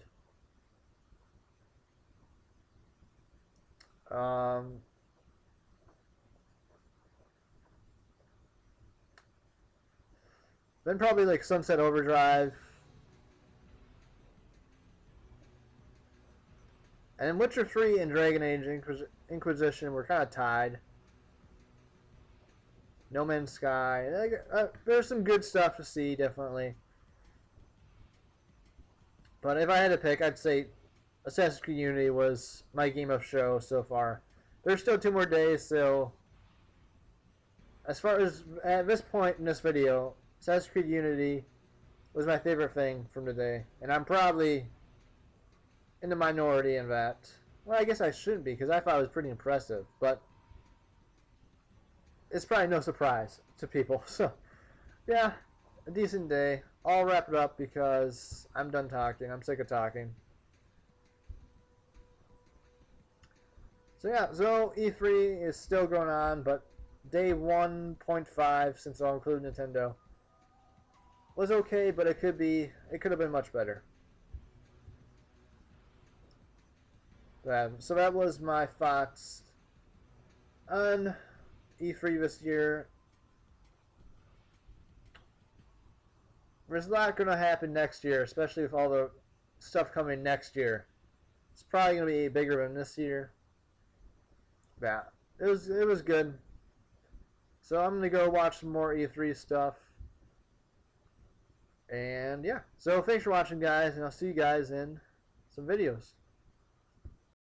Then probably like Sunset Overdrive. And Witcher 3 and Dragon Age Inquisition were kind of tied. No Man's Sky. There's some good stuff to see, definitely. But if I had to pick, I'd say Assassin's Creed Unity was my game of show so far. There's still 2 more days, so as far as at this point in this video, Assassin's Creed Unity was my favorite thing from today, and I'm probably in the minority in that. Well, I guess I shouldn't be, because I thought it was pretty impressive, but it's probably no surprise to people. So, yeah, a decent day. I'll wrap it up because I'm done talking. I'm sick of talking. So yeah, so E3 is still going on, but day 1.5, since I'll include Nintendo, was okay, but it could have been much better. So that was my thoughts on E3 this year. There's a lot going to happen next year, especially with all the stuff coming next year. It's probably going to be bigger than this year. Yeah, it was good. So I'm going to go watch some more E3 stuff. And yeah, so thanks for watching, guys, and I'll see you guys in some videos.